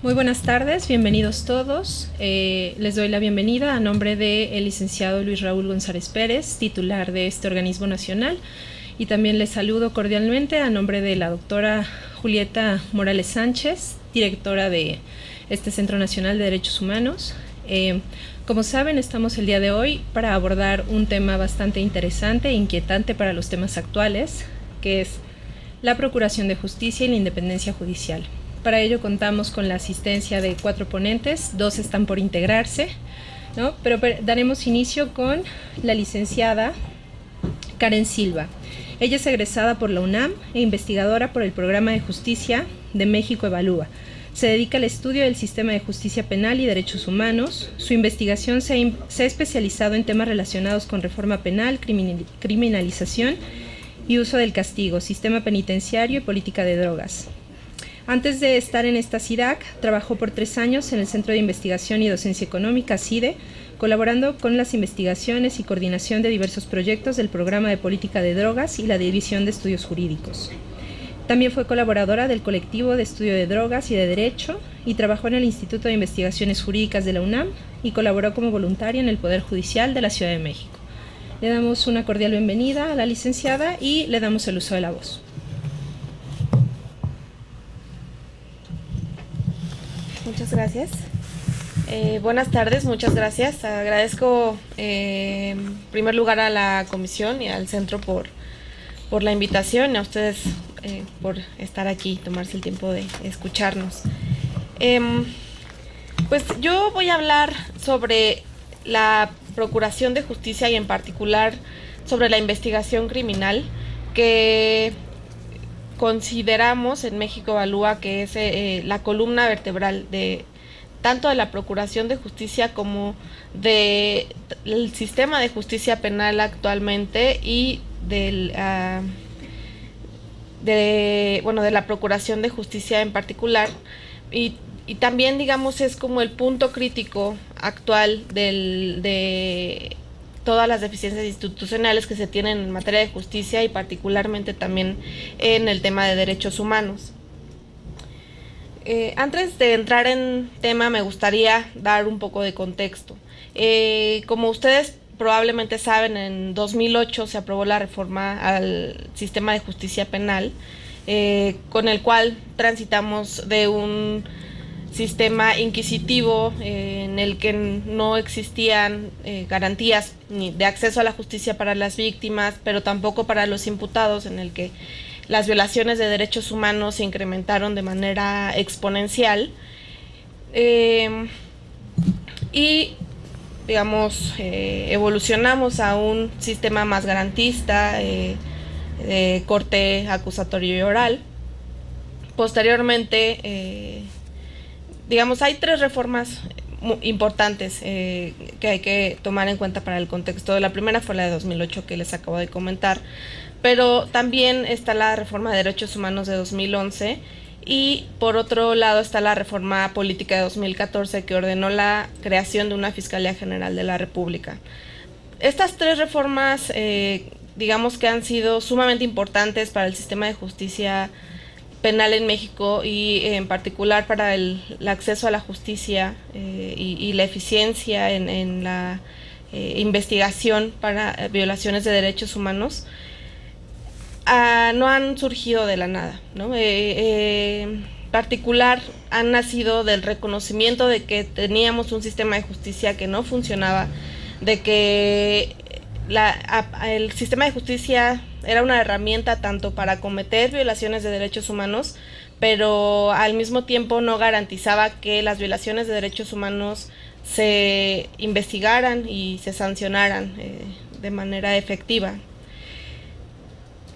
Muy buenas tardes, bienvenidos todos. Les doy la bienvenida a nombre del licenciado Luis Raúl González Pérez, titular de este organismo nacional, y también les saludo cordialmente a nombre de la doctora Julieta Morales Sánchez, directora de este Centro Nacional de Derechos Humanos. Como saben, estamos el día de hoy para abordar un tema bastante interesante e inquietante para los temas actuales, que es la procuración de justicia y la independencia judicial. Para ello contamos con la asistencia de 4 ponentes, 2 están por integrarse, ¿no? Pero daremos inicio con la licenciada Karen Silva. Ella es egresada por la UNAM e investigadora por el Programa de Justicia de México Evalúa. Se dedica al estudio del sistema de justicia penal y derechos humanos. Su investigación se ha especializado en temas relacionados con reforma penal, criminalización y uso del castigo, sistema penitenciario y política de drogas. Antes de estar en esta CIDAC, trabajó por 3 años en el Centro de Investigación y Docencia Económica, CIDE, colaborando con las investigaciones y coordinación de diversos proyectos del Programa de Política de Drogas y la División de Estudios Jurídicos. También fue colaboradora del Colectivo de Estudio de Drogas y de Derecho y trabajó en el Instituto de Investigaciones Jurídicas de la UNAM y colaboró como voluntaria en el Poder Judicial de la Ciudad de México. Le damos una cordial bienvenida a la licenciada y le damos el uso de la voz. Muchas gracias. Buenas tardes, muchas gracias. Agradezco en primer lugar a la comisión y al centro por la invitación y a ustedes por estar aquí, tomarse el tiempo de escucharnos. Pues yo voy a hablar sobre la procuración de justicia y en particular sobre la investigación criminal que consideramos en México Evalúa que es la columna vertebral de tanto de la procuración de justicia como del sistema de justicia penal actualmente y de la procuración de justicia en particular y también digamos es como el punto crítico actual de todas las deficiencias institucionales que se tienen en materia de justicia y particularmente también en el tema de derechos humanos. Antes de entrar en tema me gustaría dar un poco de contexto. Como ustedes probablemente saben, en 2008 se aprobó la reforma al sistema de justicia penal, con el cual transitamos de un sistema inquisitivo en el que no existían garantías ni de acceso a la justicia para las víctimas, pero tampoco para los imputados, en el que las violaciones de derechos humanos se incrementaron de manera exponencial y digamos evolucionamos a un sistema más garantista de corte acusatorio y oral. Posteriormente digamos, hay 3 reformas importantes que hay que tomar en cuenta para el contexto. La primera fue la de 2008 que les acabo de comentar, pero también está la reforma de derechos humanos de 2011 y por otro lado está la reforma política de 2014 que ordenó la creación de una Fiscalía General de la República. Estas 3 reformas digamos que han sido sumamente importantes para el sistema de justicia penal en México y en particular para el acceso a la justicia y la eficiencia en la investigación para violaciones de derechos humanos, no han surgido de la nada, ¿no? En particular han nacido del reconocimiento de que teníamos un sistema de justicia que no funcionaba, de que el sistema de justicia era una herramienta tanto para cometer violaciones de derechos humanos, pero al mismo tiempo no garantizaba que las violaciones de derechos humanos se investigaran y se sancionaran de manera efectiva.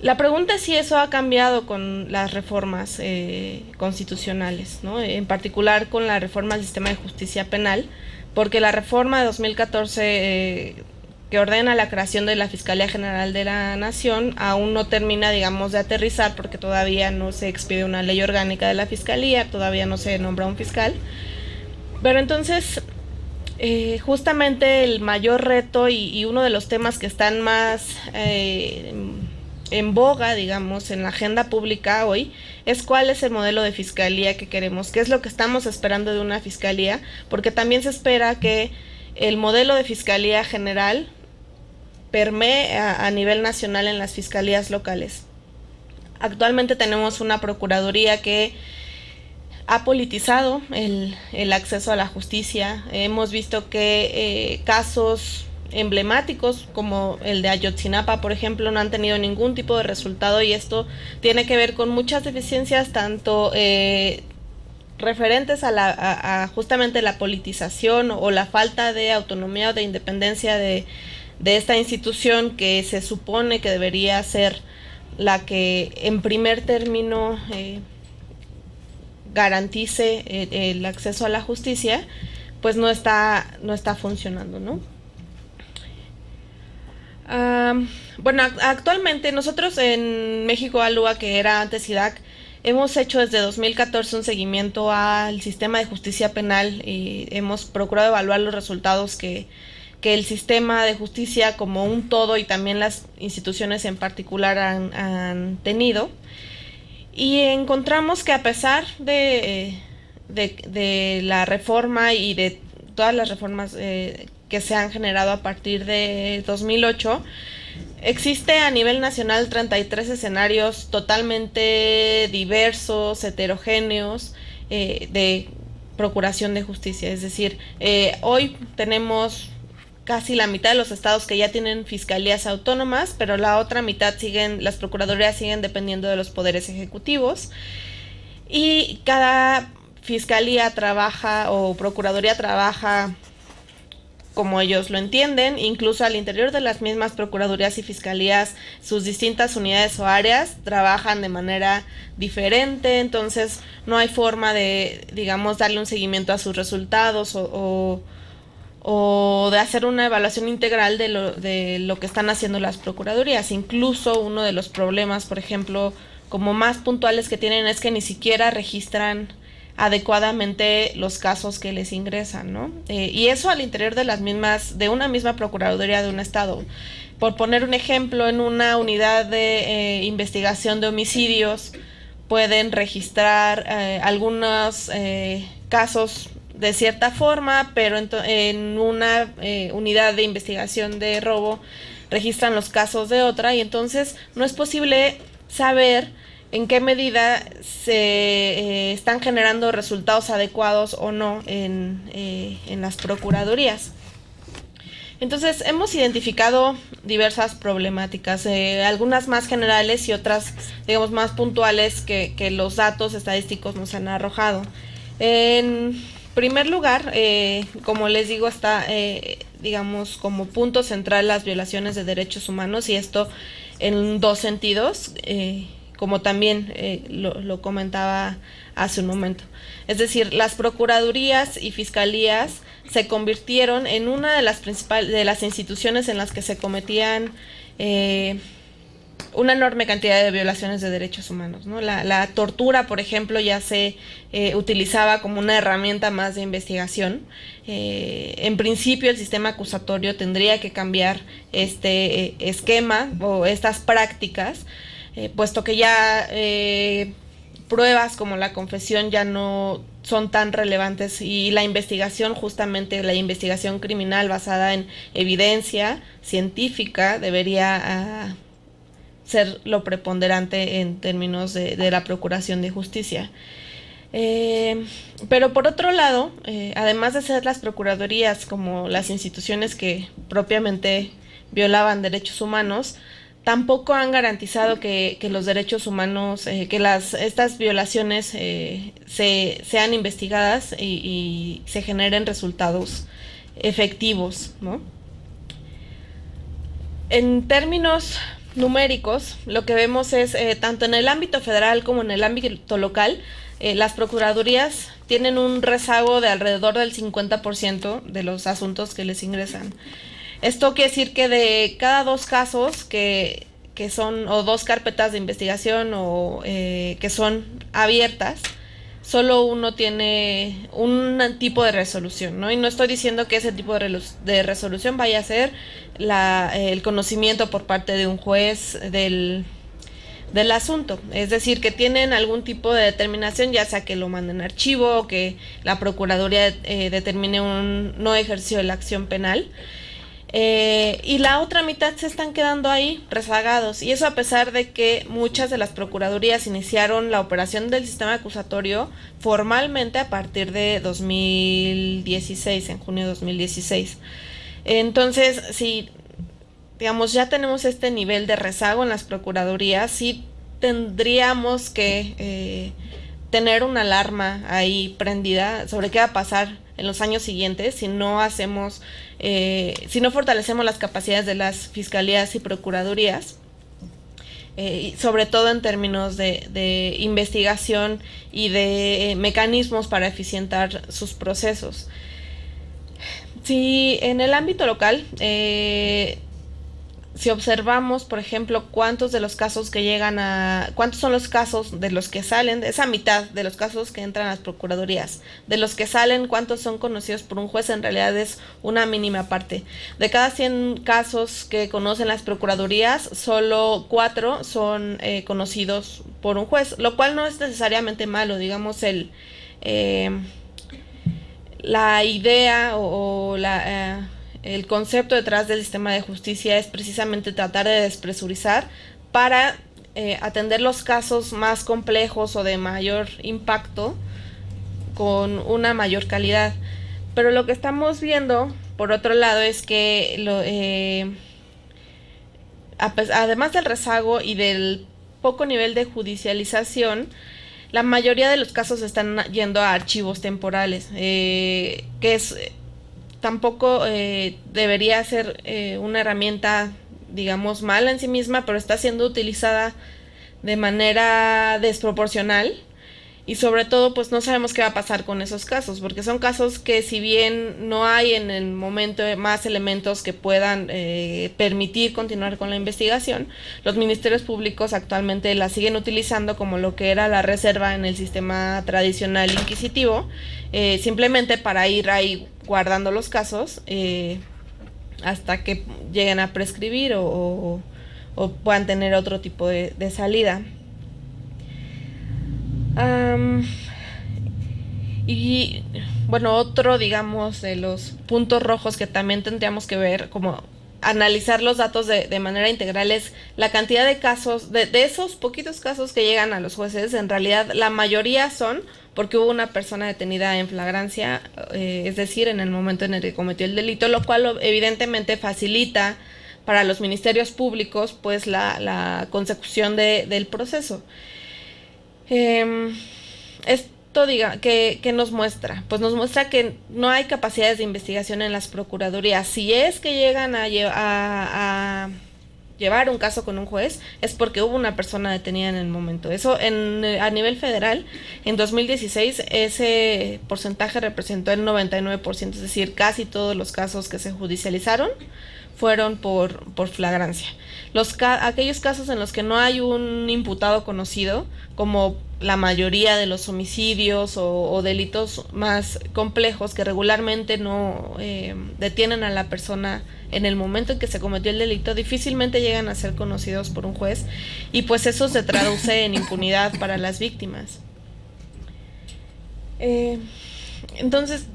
La pregunta es si eso ha cambiado con las reformas constitucionales, ¿no? En particular con la reforma al sistema de justicia penal, porque la reforma de 2014 que ordena la creación de la Fiscalía General de la Nación aún no termina, digamos, de aterrizar porque todavía no se expide una ley orgánica de la Fiscalía, todavía no se nombra un fiscal. Pero entonces, justamente el mayor reto y uno de los temas que están más en boga, digamos, en la agenda pública hoy, es cuál es el modelo de fiscalía que queremos, qué es lo que estamos esperando de una fiscalía, porque también se espera que el modelo de fiscalía general permee a nivel nacional en las fiscalías locales. Actualmente tenemos una procuraduría que ha politizado el acceso a la justicia. Hemos visto que casos emblemáticos como el de Ayotzinapa, por ejemplo, no han tenido ningún tipo de resultado, y esto tiene que ver con muchas deficiencias, tanto referentes a justamente la politización o la falta de autonomía o de independencia de esta institución, que se supone que debería ser la que en primer término garantice el acceso a la justicia, pues no está funcionando, ¿no? Bueno, actualmente nosotros en México ALUA, que era antes IDAC, hemos hecho desde 2014 un seguimiento al sistema de justicia penal y hemos procurado evaluar los resultados que el sistema de justicia como un todo y también las instituciones en particular han tenido. Y encontramos que a pesar de la reforma y de todas las reformas que se han generado a partir de 2008, existe a nivel nacional 33 escenarios totalmente diversos, heterogéneos, de procuración de justicia. Es decir, hoy tenemos casi la mitad de los estados que ya tienen fiscalías autónomas, pero la otra mitad las procuradurías siguen dependiendo de los poderes ejecutivos, y cada fiscalía trabaja o procuraduría trabaja como ellos lo entienden. Incluso al interior de las mismas procuradurías y fiscalías, sus distintas unidades o áreas trabajan de manera diferente, entonces no hay forma de, digamos, darle un seguimiento a sus resultados o de hacer una evaluación integral de lo que están haciendo las procuradurías. Incluso uno de los problemas, por ejemplo, como más puntuales que tienen, es que ni siquiera registran adecuadamente los casos que les ingresan, ¿no? Y eso al interior de una misma procuraduría de un estado. Por poner un ejemplo, en una unidad de investigación de homicidios pueden registrar algunos casos de cierta forma, pero en una unidad de investigación de robo registran los casos de otra, y entonces no es posible saber en qué medida se están generando resultados adecuados o no en las procuradurías. Entonces hemos identificado diversas problemáticas, algunas más generales y otras, digamos, más puntuales que los datos estadísticos nos han arrojado. En primer lugar, como les digo, está, digamos, como punto central las violaciones de derechos humanos, y esto en dos sentidos, como también lo comentaba hace un momento. Es decir, las procuradurías y fiscalías se convirtieron en una de las principales instituciones en las que se cometían una enorme cantidad de violaciones de derechos humanos, ¿no? La tortura, por ejemplo, ya se utilizaba como una herramienta más de investigación. En principio, el sistema acusatorio tendría que cambiar este esquema o estas prácticas, puesto que ya pruebas como la confesión ya no son tan relevantes, y la investigación, justamente la investigación criminal basada en evidencia científica, debería ser lo preponderante en términos de la procuración de justicia. Pero por otro lado, además de ser las procuradurías como las instituciones que propiamente violaban derechos humanos, tampoco han garantizado que los derechos humanos, que estas violaciones sean investigadas y se generen resultados efectivos, ¿no? En términos numéricos, lo que vemos es, tanto en el ámbito federal como en el ámbito local, las procuradurías tienen un rezago de alrededor del 50% de los asuntos que les ingresan. Esto quiere decir que de cada 2 casos que son, o 2 carpetas de investigación o que son abiertas, solo uno tiene un tipo de resolución, ¿no? Y no estoy diciendo que ese tipo de resolución vaya a ser el conocimiento por parte de un juez del del asunto, es decir, que tienen algún tipo de determinación, ya sea que lo manden a archivo o que la Procuraduría determine un no ejercicio de la acción penal. Y la otra mitad se están quedando ahí rezagados, y eso a pesar de que muchas de las procuradurías iniciaron la operación del sistema acusatorio formalmente a partir de 2016, en junio de 2016. Entonces, si digamos ya tenemos este nivel de rezago en las procuradurías, sí tendríamos que tener una alarma ahí prendida sobre qué va a pasar en los años siguientes si no hacemos, si no fortalecemos las capacidades de las fiscalías y procuradurías, sobre todo en términos de investigación y de mecanismos para eficientar sus procesos. Si en el ámbito local, si observamos, por ejemplo, cuántos son los casos de los que salen, esa mitad de los casos que entran a las procuradurías, de los que salen, cuántos son conocidos por un juez, en realidad es una mínima parte. De cada 100 casos que conocen las procuradurías, solo 4 son conocidos por un juez, lo cual no es necesariamente malo, digamos, la idea el concepto detrás del sistema de justicia es precisamente tratar de despresurizar para atender los casos más complejos o de mayor impacto con una mayor calidad. Pero lo que estamos viendo, por otro lado, es que además del rezago y del poco nivel de judicialización, la mayoría de los casos están yendo a archivos temporales, que es tampoco debería ser una herramienta, digamos, mala en sí misma, pero está siendo utilizada de manera desproporcional, y sobre todo pues no sabemos qué va a pasar con esos casos, porque son casos que, si bien no hay en el momento más elementos que puedan permitir continuar con la investigación, los ministerios públicos actualmente la siguen utilizando como lo que era la reserva en el sistema tradicional inquisitivo, simplemente para ir ahí guardando los casos hasta que lleguen a prescribir o puedan tener otro tipo de salida. Y bueno, otro, digamos, de los puntos rojos que también tendríamos que ver, como analizar los datos de manera integral, es la cantidad de casos, de esos poquitos casos que llegan a los jueces. En realidad la mayoría son porque hubo una persona detenida en flagrancia, es decir, en el momento en el que cometió el delito, lo cual evidentemente facilita para los ministerios públicos pues la consecución del proceso. Esto que nos muestra, pues nos muestra que no hay capacidades de investigación en las procuradurías. Si es que llegan a llevar un caso con un juez, es porque hubo una persona detenida en el momento. Eso a nivel federal, en 2016 ese porcentaje representó el 99%, es decir, casi todos los casos que se judicializaron fueron por flagrancia. Aquellos casos en los que no hay un imputado conocido, como la mayoría de los homicidios o delitos más complejos que regularmente no detienen a la persona en el momento en que se cometió el delito, difícilmente llegan a ser conocidos por un juez, y pues eso se traduce en impunidad para las víctimas. Entonces,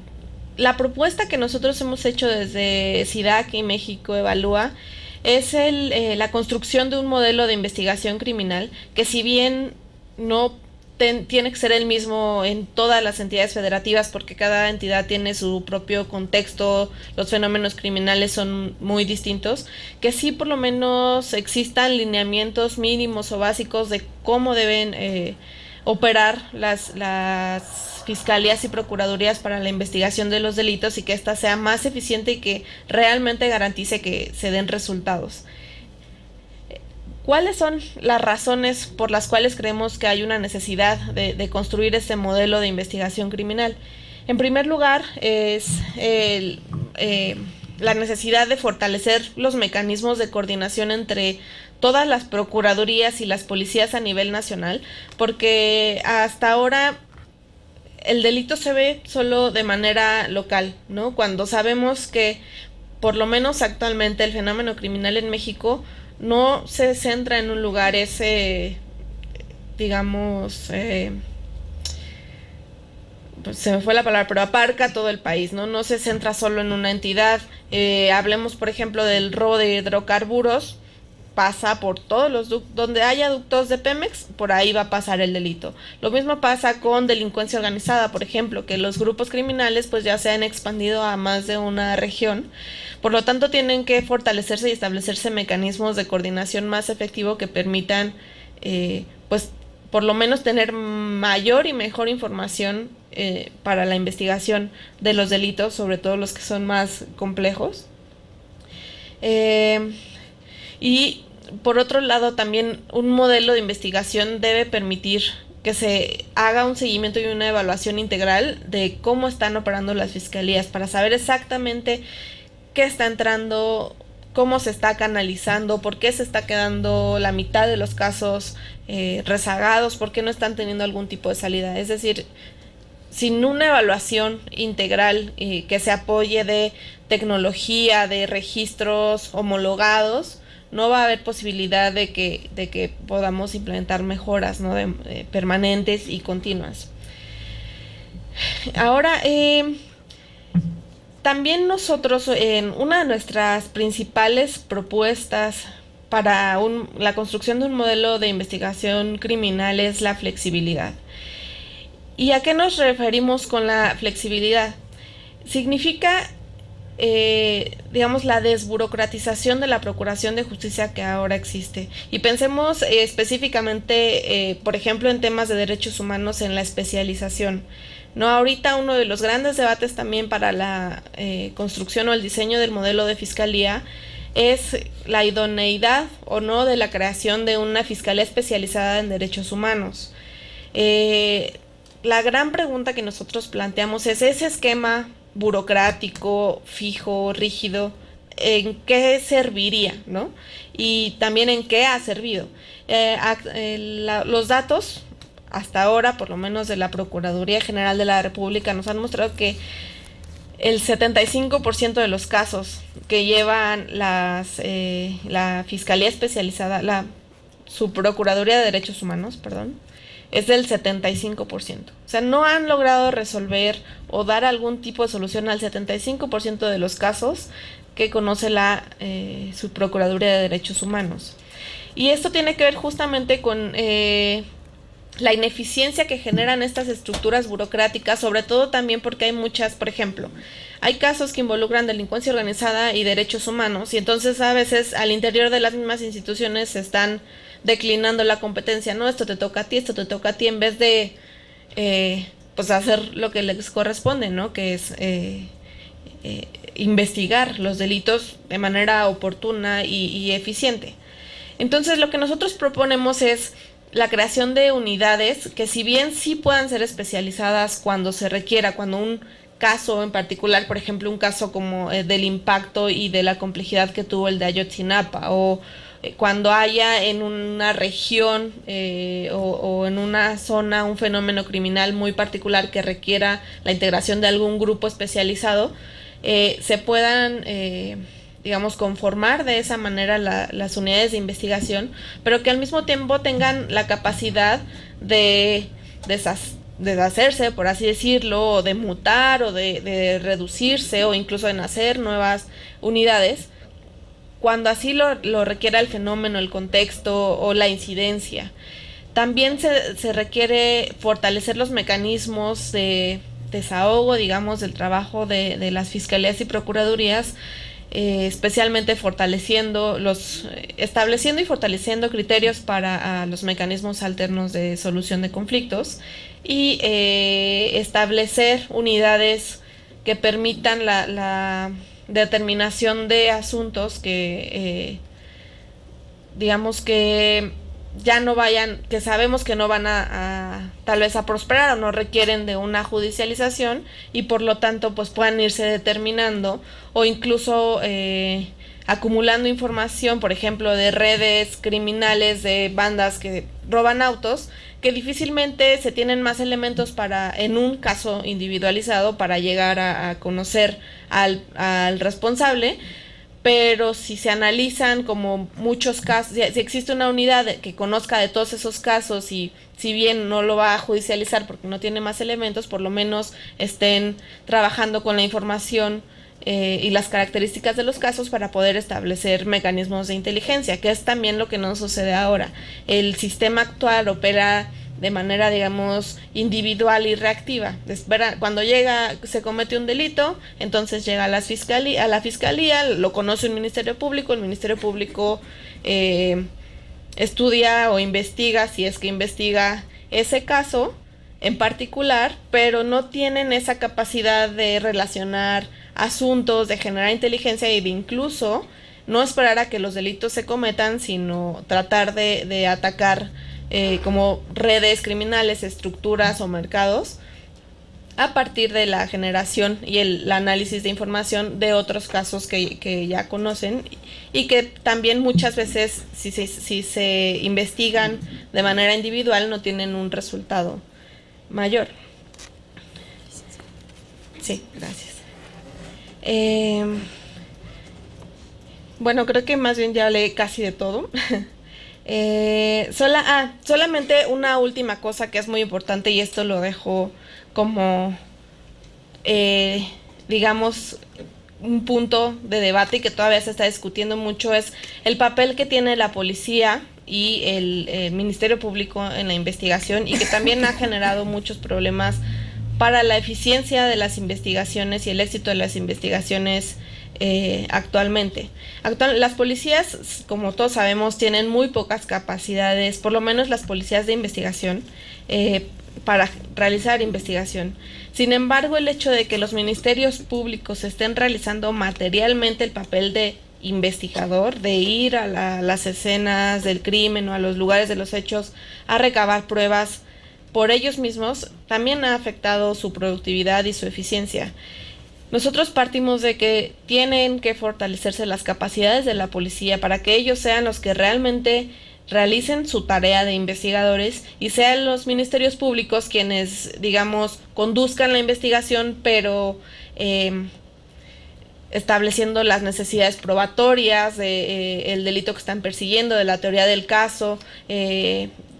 la propuesta que nosotros hemos hecho desde SIDAC y México Evalúa es la construcción de un modelo de investigación criminal que, si bien no tiene que ser el mismo en todas las entidades federativas, porque cada entidad tiene su propio contexto, los fenómenos criminales son muy distintos, que sí por lo menos existan lineamientos mínimos o básicos de cómo deben operar las fiscalías y procuradurías para la investigación de los delitos, y que ésta sea más eficiente y que realmente garantice que se den resultados. ¿Cuáles son las razones por las cuales creemos que hay una necesidad de construir este modelo de investigación criminal? En primer lugar, es la necesidad de fortalecer los mecanismos de coordinación entre todas las procuradurías y las policías a nivel nacional, porque hasta ahora el delito se ve solo de manera local, ¿no? Cuando sabemos que, por lo menos actualmente, el fenómeno criminal en México no se centra en un lugar, es digamos, pues se me fue la palabra, pero abarca todo el país, ¿no? No se centra solo en una entidad. Hablemos, por ejemplo, del robo de hidrocarburos, pasa por todos los ductos, donde haya ductos de Pemex, por ahí va a pasar el delito. Lo mismo pasa con delincuencia organizada, por ejemplo, que los grupos criminales pues ya se han expandido a más de una región. Por lo tanto, tienen que fortalecerse y establecerse mecanismos de coordinación más efectivos que permitan, pues, por lo menos tener mayor y mejor información para la investigación de los delitos, sobre todo los que son más complejos. Y por otro lado, también un modelo de investigación debe permitir que se haga un seguimiento y una evaluación integral de cómo están operando las fiscalías para saber exactamente qué está entrando, cómo se está canalizando, por qué se está quedando la mitad de los casos rezagados, por qué no están teniendo algún tipo de salida. Es decir, sin una evaluación integral que se apoye de tecnología, de registros homologados, no va a haber posibilidad de que podamos implementar mejoras, ¿no? Permanentes y continuas. Ahora, también nosotros, en una de nuestras principales propuestas para la construcción de un modelo de investigación criminal es la flexibilidad. ¿Y a qué nos referimos con la flexibilidad? Significa, digamos, la desburocratización de la Procuración de Justicia que ahora existe. Y pensemos específicamente, por ejemplo, en temas de derechos humanos, en la especialización. No, ahorita uno de los grandes debates también para la construcción o el diseño del modelo de fiscalía es la idoneidad o no de la creación de una fiscalía especializada en derechos humanos. La gran pregunta que nosotros planteamos es ese esquema burocrático, fijo, rígido, ¿en qué serviría, ¿no? Y también en qué ha servido. Los datos hasta ahora, por lo menos de la Procuraduría General de la República, nos han mostrado que el 75% de los casos que llevan la Fiscalía Especializada, la Subprocuraduría de Derechos Humanos, perdón, es del 75%. O sea, no han logrado resolver o dar algún tipo de solución al 75% de los casos que conoce la Subprocuraduría de Derechos Humanos. Y esto tiene que ver justamente con la ineficiencia que generan estas estructuras burocráticas, sobre todo también porque hay muchas, por ejemplo, hay casos que involucran delincuencia organizada y derechos humanos, y entonces a veces al interior de las mismas instituciones se están declinando la competencia, ¿no? Esto te toca a ti, esto te toca a ti, en vez de pues hacer lo que les corresponde, ¿no? Que es investigar los delitos de manera oportuna y eficiente. Entonces lo que nosotros proponemos es la creación de unidades que, si bien sí puedan ser especializadas cuando se requiera, cuando un caso en particular, por ejemplo un caso como del impacto y de la complejidad que tuvo el de Ayotzinapa, o cuando haya en una región o en una zona un fenómeno criminal muy particular que requiera la integración de algún grupo especializado, se puedan digamos, conformar de esa manera las unidades de investigación, pero que al mismo tiempo tengan la capacidad de deshacerse, por así decirlo, o de mutar, o de reducirse, o incluso de nacer nuevas unidades, cuando así lo requiera el fenómeno, el contexto o la incidencia. También se requiere fortalecer los mecanismos de desahogo, digamos, del trabajo de las fiscalías y procuradurías, especialmente estableciendo y fortaleciendo criterios para los mecanismos alternos de solución de conflictos, y establecer unidades que permitan la determinación de asuntos que digamos que ya no vayan, que sabemos que no van a tal vez a prosperar o no requieren de una judicialización, y por lo tanto pues puedan irse determinando o incluso acumulando información, por ejemplo, de redes criminales, de bandas que roban autos, que difícilmente se tienen más elementos para, en un caso individualizado, para llegar a conocer al responsable, pero si se analizan como muchos casos, si existe una unidad que conozca de todos esos casos y si bien no lo va a judicializar porque no tiene más elementos, por lo menos estén trabajando con la información y las características de los casos para poder establecer mecanismos de inteligencia, que es también lo que no sucede ahora. El sistema actual opera de manera, digamos, individual y reactiva. Cuando se comete un delito, entonces llega a la fiscalía, lo conoce el Ministerio Público, el Ministerio Público estudia o investiga, si es que investiga ese caso en particular, pero no tienen esa capacidad de relacionar asuntos, de generar inteligencia y de incluso no esperar a que los delitos se cometan, sino tratar de atacar como redes criminales, estructuras o mercados a partir de la generación y el análisis de información de otros casos que ya conocen y que también muchas veces si se investigan de manera individual no tienen un resultado mayor. Sí, gracias. Bueno, creo que más bien ya hablé casi de todo. Solamente una última cosa que es muy importante y esto lo dejo como, digamos, un punto de debate y que todavía se está discutiendo mucho es el papel que tiene la policía y el Ministerio Público en la investigación y que también ha generado muchos problemas para la eficiencia de las investigaciones y el éxito de las investigaciones actualmente. Las policías, como todos sabemos, tienen muy pocas capacidades, por lo menos las policías de investigación, para realizar investigación. Sin embargo, el hecho de que los ministerios públicos estén realizando materialmente el papel de investigador, de ir a las escenas del crimen o a los lugares de los hechos a recabar pruebas por ellos mismos, también ha afectado su productividad y su eficiencia. Nosotros partimos de que tienen que fortalecerse las capacidades de la policía para que ellos sean los que realmente realicen su tarea de investigadores y sean los ministerios públicos quienes, digamos, conduzcan la investigación, pero estableciendo las necesidades probatorias del delito que están persiguiendo, de la teoría del caso,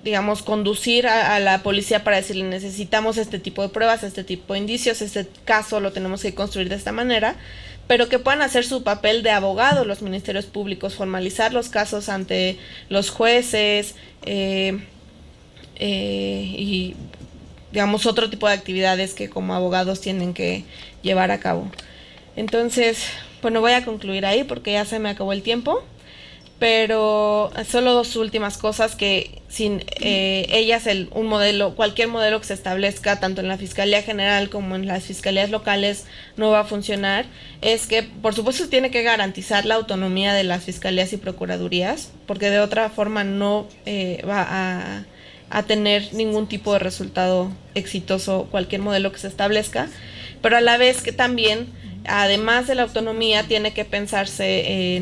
digamos, conducir a la policía para decirle necesitamos este tipo de pruebas, este tipo de indicios, este caso lo tenemos que construir de esta manera, pero que puedan hacer su papel de abogado los ministerios públicos, formalizar los casos ante los jueces y, digamos, otro tipo de actividades que como abogados tienen que llevar a cabo. Entonces, bueno, voy a concluir ahí porque ya se me acabó el tiempo. Pero solo dos últimas cosas que sin ellas cualquier modelo que se establezca tanto en la Fiscalía General como en las fiscalías locales no va a funcionar. Es que por supuesto se tiene que garantizar la autonomía de las fiscalías y procuradurías, porque de otra forma no va a tener ningún tipo de resultado exitoso cualquier modelo que se establezca, pero a la vez que también, además de la autonomía, tiene que pensarse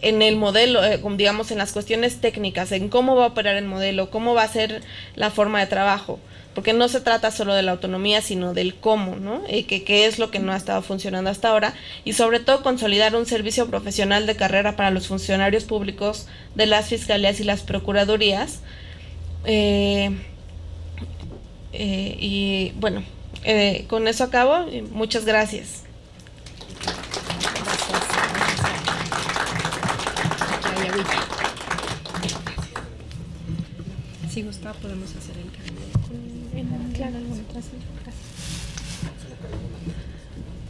en el modelo, digamos, en las cuestiones técnicas, en cómo va a operar el modelo, cómo va a ser la forma de trabajo, porque no se trata solo de la autonomía, sino del cómo, ¿no? Qué es lo que no ha estado funcionando hasta ahora, y sobre todo consolidar un servicio profesional de carrera para los funcionarios públicos de las fiscalías y las procuradurías. Y bueno, con eso acabo. Muchas gracias. Si gusta, podemos hacer el cambio. Claro, gracias.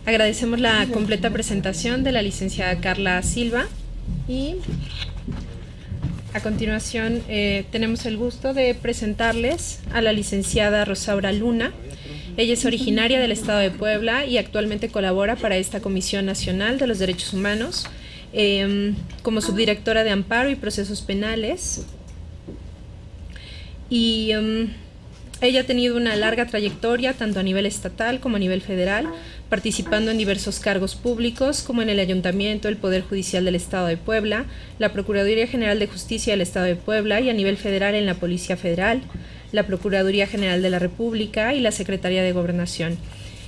Agradecemos la completa presentación de la licenciada Carla Silva y a continuación tenemos el gusto de presentarles a la licenciada Rosaura Luna. Ella es originaria del estado de Puebla y actualmente colabora para esta Comisión Nacional de los Derechos Humanos como subdirectora de Amparo y Procesos Penales. Y ella ha tenido una larga trayectoria tanto a nivel estatal como a nivel federal, participando en diversos cargos públicos como en el Ayuntamiento, el Poder Judicial del Estado de Puebla, la Procuraduría General de Justicia del Estado de Puebla y a nivel federal en la Policía Federal, la Procuraduría General de la República y la Secretaría de Gobernación.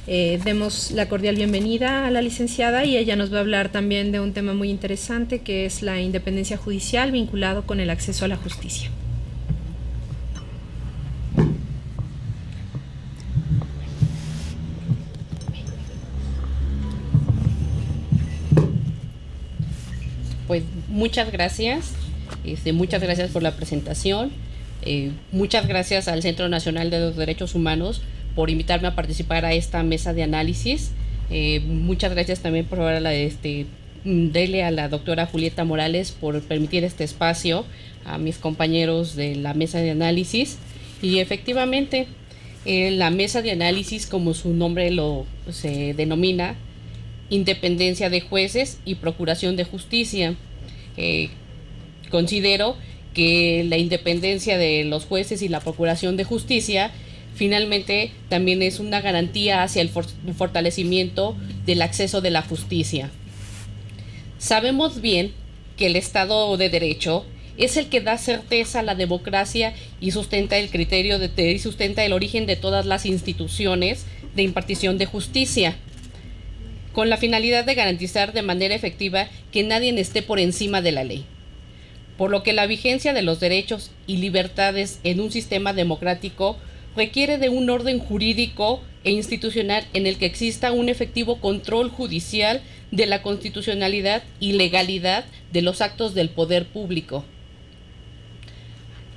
Demos la cordial bienvenida a la licenciada y ella nos va a hablar también de un tema muy interesante que es la independencia judicial vinculado con el acceso a la justicia. Pues muchas gracias, muchas gracias por la presentación, muchas gracias al Centro Nacional de los Derechos Humanos por invitarme a participar a esta mesa de análisis. Muchas gracias también por darle a la doctora Julieta Morales por permitir este espacio, a mis compañeros de la mesa de análisis. Y efectivamente, la mesa de análisis, como su nombre se denomina, independencia de jueces y procuración de justicia. Considero que la independencia de los jueces y la procuración de justicia finalmente también es una garantía hacia el fortalecimiento del acceso de la justicia. Sabemos bien que el Estado de Derecho es el que da certeza a la democracia y sustenta el criterio y sustenta el origen de todas las instituciones de impartición de justicia, con la finalidad de garantizar de manera efectiva que nadie esté por encima de la ley. Por lo que la vigencia de los derechos y libertades en un sistema democrático requiere de un orden jurídico e institucional en el que exista un efectivo control judicial de la constitucionalidad y legalidad de los actos del poder público.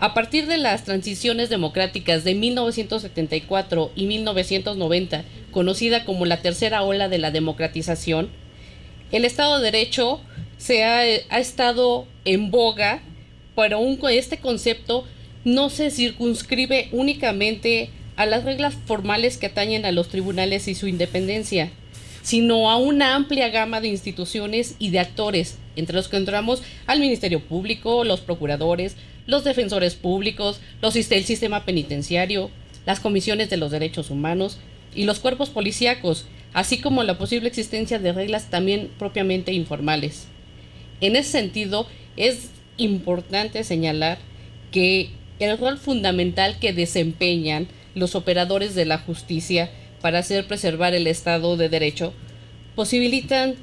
A partir de las transiciones democráticas de 1974 y 1990, conocida como la tercera ola de la democratización, el Estado de Derecho ha estado en boga, pero este concepto no se circunscribe únicamente a las reglas formales que atañen a los tribunales y su independencia, sino a una amplia gama de instituciones y de actores, entre los que encontramos al Ministerio Público, los procuradores, los defensores públicos, el sistema penitenciario, las comisiones de los derechos humanos y los cuerpos policíacos, así como la posible existencia de reglas también propiamente informales. En ese sentido, es importante señalar que el rol fundamental que desempeñan los operadores de la justicia para hacer preservar el Estado de Derecho posibilitan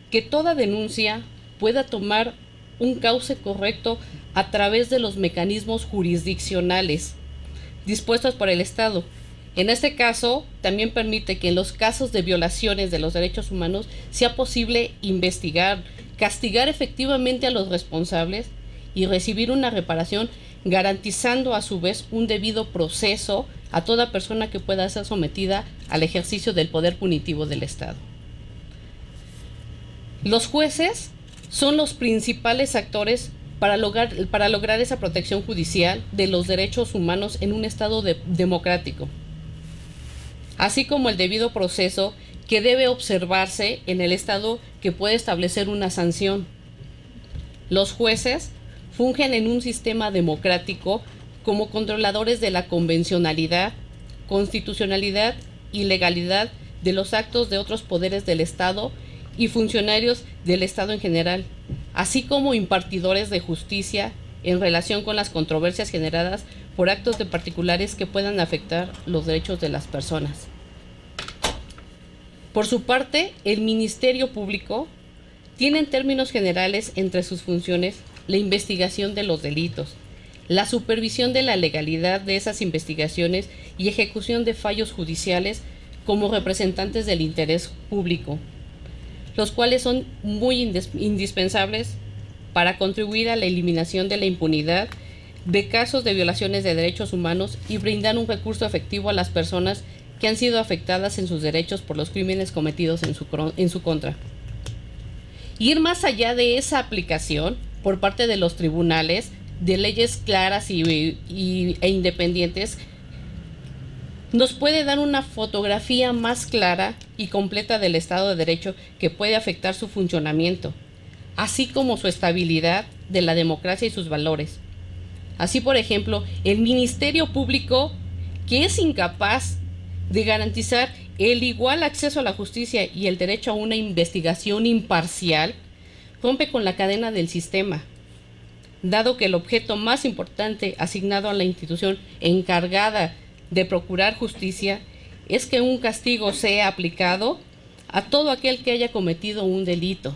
que toda denuncia pueda tomar un cauce correcto a través de los mecanismos jurisdiccionales dispuestos por el Estado. En este caso, también permite que en los casos de violaciones de los derechos humanos sea posible investigar, castigar efectivamente a los responsables y recibir una reparación, garantizando a su vez un debido proceso a toda persona que pueda ser sometida al ejercicio del poder punitivo del Estado. Los jueces son los principales actores para lograr esa protección judicial de los derechos humanos en un Estado democrático, así como el debido proceso que debe observarse en el Estado que puede establecer una sanción. Los jueces fungen en un sistema democrático como controladores de la convencionalidad, constitucionalidad y legalidad de los actos de otros poderes del Estado y funcionarios del Estado en general, así como impartidores de justicia en relación con las controversias generadas por actos de particulares que puedan afectar los derechos de las personas. Por su parte, el Ministerio Público tiene en términos generales entre sus funciones la investigación de los delitos, la supervisión de la legalidad de esas investigaciones y ejecución de fallos judiciales como representantes del interés público, los cuales son muy indispensables para contribuir a la eliminación de la impunidad de casos de violaciones de derechos humanos y brindar un recurso efectivo a las personas que han sido afectadas en sus derechos por los crímenes cometidos en su contra. Ir más allá de esa aplicación por parte de los tribunales de leyes claras e independientes nos puede dar una fotografía más clara y completa del Estado de Derecho que puede afectar su funcionamiento, así como su estabilidad de la democracia y sus valores. Así, por ejemplo, el Ministerio Público, que es incapaz de garantizar el igual acceso a la justicia y el derecho a una investigación imparcial, rompe con la cadena del sistema, dado que el objeto más importante asignado a la institución encargada de procurar justicia es que un castigo sea aplicado a todo aquel que haya cometido un delito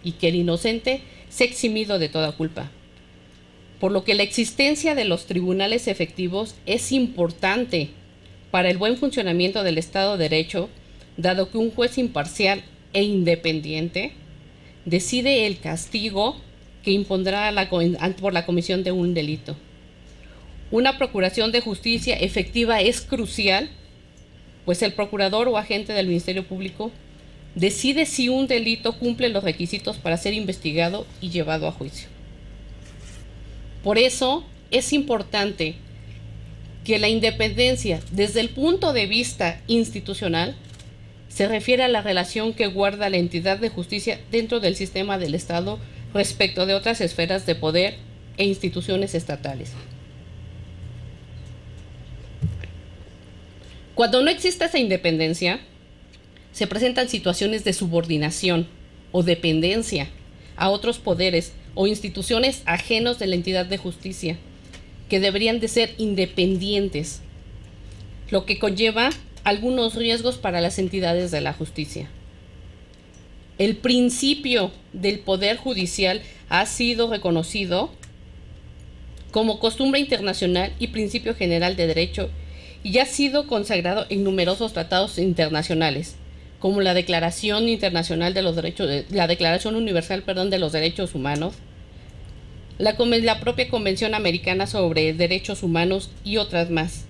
y que el inocente sea eximido de toda culpa. Por lo que la existencia de los tribunales efectivos es importante para el buen funcionamiento del Estado de Derecho, dado que un juez imparcial e independiente decide el castigo que impondrá por la comisión de un delito. Una procuración de justicia efectiva es crucial, pues el procurador o agente del Ministerio Público decide si un delito cumple los requisitos para ser investigado y llevado a juicio. Por eso es importante que la independencia, desde el punto de vista institucional, se refiere a la relación que guarda la entidad de justicia dentro del sistema del Estado respecto de otras esferas de poder e instituciones estatales. Cuando no existe esa independencia, se presentan situaciones de subordinación o dependencia a otros poderes o instituciones ajenos de la entidad de justicia, que deberían de ser independientes, lo que conlleva algunos riesgos para las entidades de la justicia. El principio del poder judicial ha sido reconocido como costumbre internacional y principio general de derecho y ha sido consagrado en numerosos tratados internacionales, como la Declaración Internacional de los Derechos, la Declaración Universal, de los Derechos Humanos, la propia Convención Americana sobre Derechos Humanos y otras más.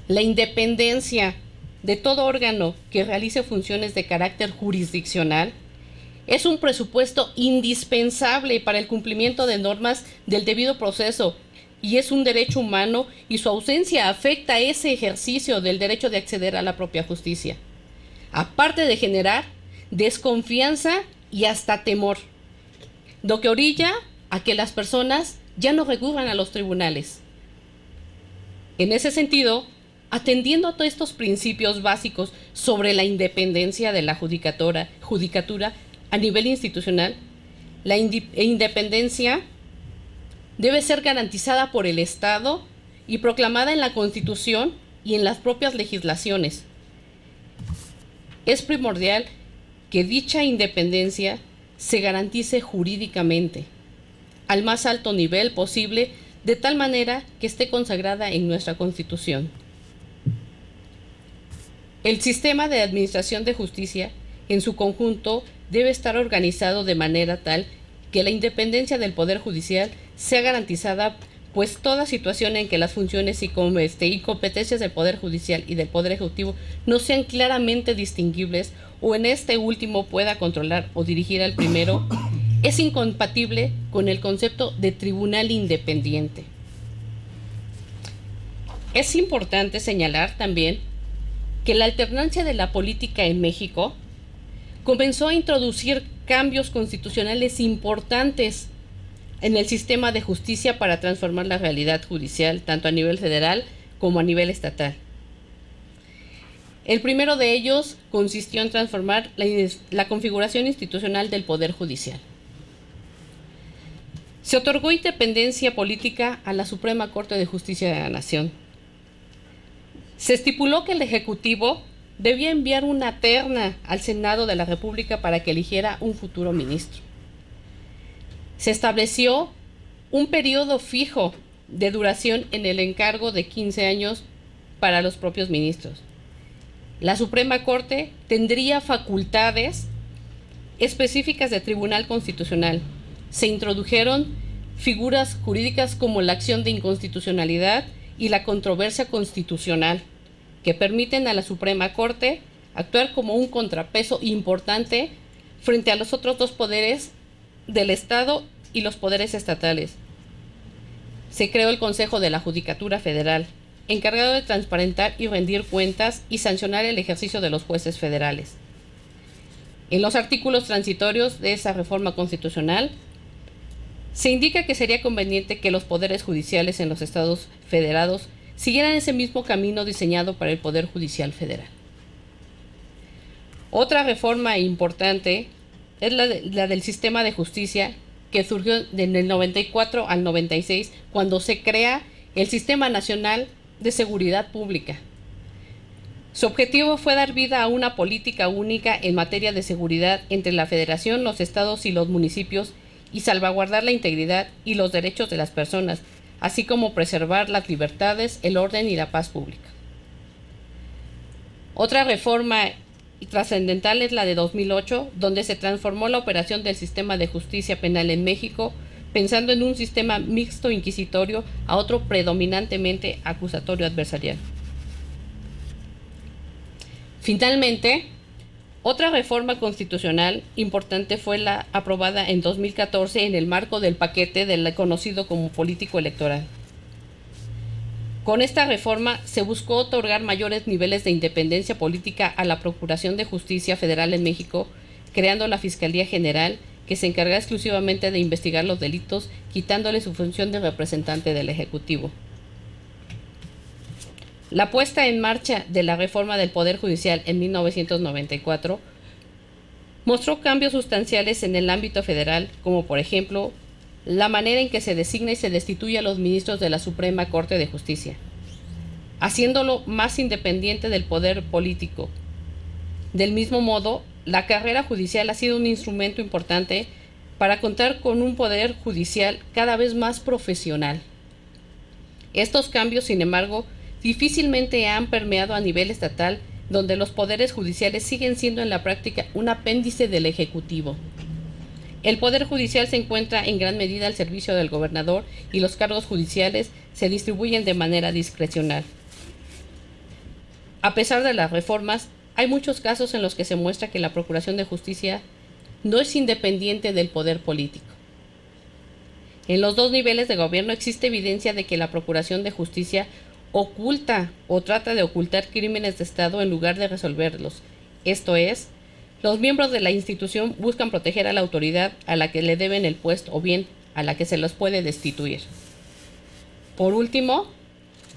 La independencia de todo órgano que realice funciones de carácter jurisdiccional es un presupuesto indispensable para el cumplimiento de normas del debido proceso y es un derecho humano, y su ausencia afecta ese ejercicio del derecho de acceder a la propia justicia, aparte de generar desconfianza y hasta temor, lo que orilla a que las personas ya no recurran a los tribunales. En ese sentido, atendiendo a todos estos principios básicos sobre la independencia de la judicatura a nivel institucional, la independencia debe ser garantizada por el Estado y proclamada en la Constitución y en las propias legislaciones. Es primordial que dicha independencia se garantice jurídicamente, al más alto nivel posible, de tal manera que esté consagrada en nuestra Constitución. El sistema de administración de justicia, en su conjunto, debe estar organizado de manera tal que la independencia del Poder Judicial sea garantizada, pues toda situación en que las funciones y competencias del Poder Judicial y del Poder Ejecutivo no sean claramente distinguibles, o en este último pueda controlar o dirigir al primero, es incompatible con el concepto de tribunal independiente. Es importante señalar también que la alternancia de la política en México comenzó a introducir cambios constitucionales importantes en el sistema de justicia para transformar la realidad judicial, tanto a nivel federal como a nivel estatal. El primero de ellos consistió en transformar la configuración institucional del Poder Judicial. Se otorgó independencia política a la Suprema Corte de Justicia de la Nación. Se estipuló que el Ejecutivo debía enviar una terna al Senado de la República para que eligiera un futuro ministro. Se estableció un periodo fijo de duración en el encargo de 15 años para los propios ministros. La Suprema Corte tendría facultades específicas de Tribunal Constitucional. Se introdujeron figuras jurídicas como la acción de inconstitucionalidad y la controversia constitucional, que permiten a la Suprema Corte actuar como un contrapeso importante frente a los otros dos poderes del Estado y los poderes estatales. Se creó el Consejo de la Judicatura Federal, encargado de transparentar y rendir cuentas y sancionar el ejercicio de los jueces federales. En los artículos transitorios de esa reforma constitucional, se indica que sería conveniente que los poderes judiciales en los estados federados siguieran ese mismo camino diseñado para el Poder Judicial Federal. Otra reforma importante es la del sistema de justicia, que surgió del 94 al 96, cuando se crea el Sistema Nacional de Seguridad Pública, Su objetivo fue dar vida a una política única en materia de seguridad entre la Federación, los estados y los municipios y salvaguardar la integridad y los derechos de las personas, así como preservar las libertades, el orden y la paz pública. Otra reforma trascendental es la de 2008, donde se transformó la operación del sistema de justicia penal en México, pensando en un sistema mixto inquisitorio a otro predominantemente acusatorio adversarial. Finalmente, otra reforma constitucional importante fue la aprobada en 2014 en el marco del paquete del conocido como político electoral. Con esta reforma se buscó otorgar mayores niveles de independencia política a la Procuración de Justicia Federal en México, creando la Fiscalía General, que se encarga exclusivamente de investigar los delitos, quitándole su función de representante del Ejecutivo. La puesta en marcha de la reforma del Poder Judicial en 1994 mostró cambios sustanciales en el ámbito federal, como por ejemplo, la manera en que se designa y se destituye a los ministros de la Suprema Corte de Justicia, haciéndolo más independiente del poder político. Del mismo modo, la carrera judicial ha sido un instrumento importante para contar con un poder judicial cada vez más profesional. Estos cambios, sin embargo, difícilmente han permeado a nivel estatal, donde los poderes judiciales siguen siendo en la práctica un apéndice del Ejecutivo. El Poder Judicial se encuentra en gran medida al servicio del gobernador y los cargos judiciales se distribuyen de manera discrecional. A pesar de las reformas, hay muchos casos en los que se muestra que la Procuración de Justicia no es independiente del poder político. En los dos niveles de gobierno existe evidencia de que la Procuración de Justicia oculta o trata de ocultar crímenes de Estado en lugar de resolverlos. Esto es, los miembros de la institución buscan proteger a la autoridad a la que le deben el puesto o bien a la que se los puede destituir. Por último,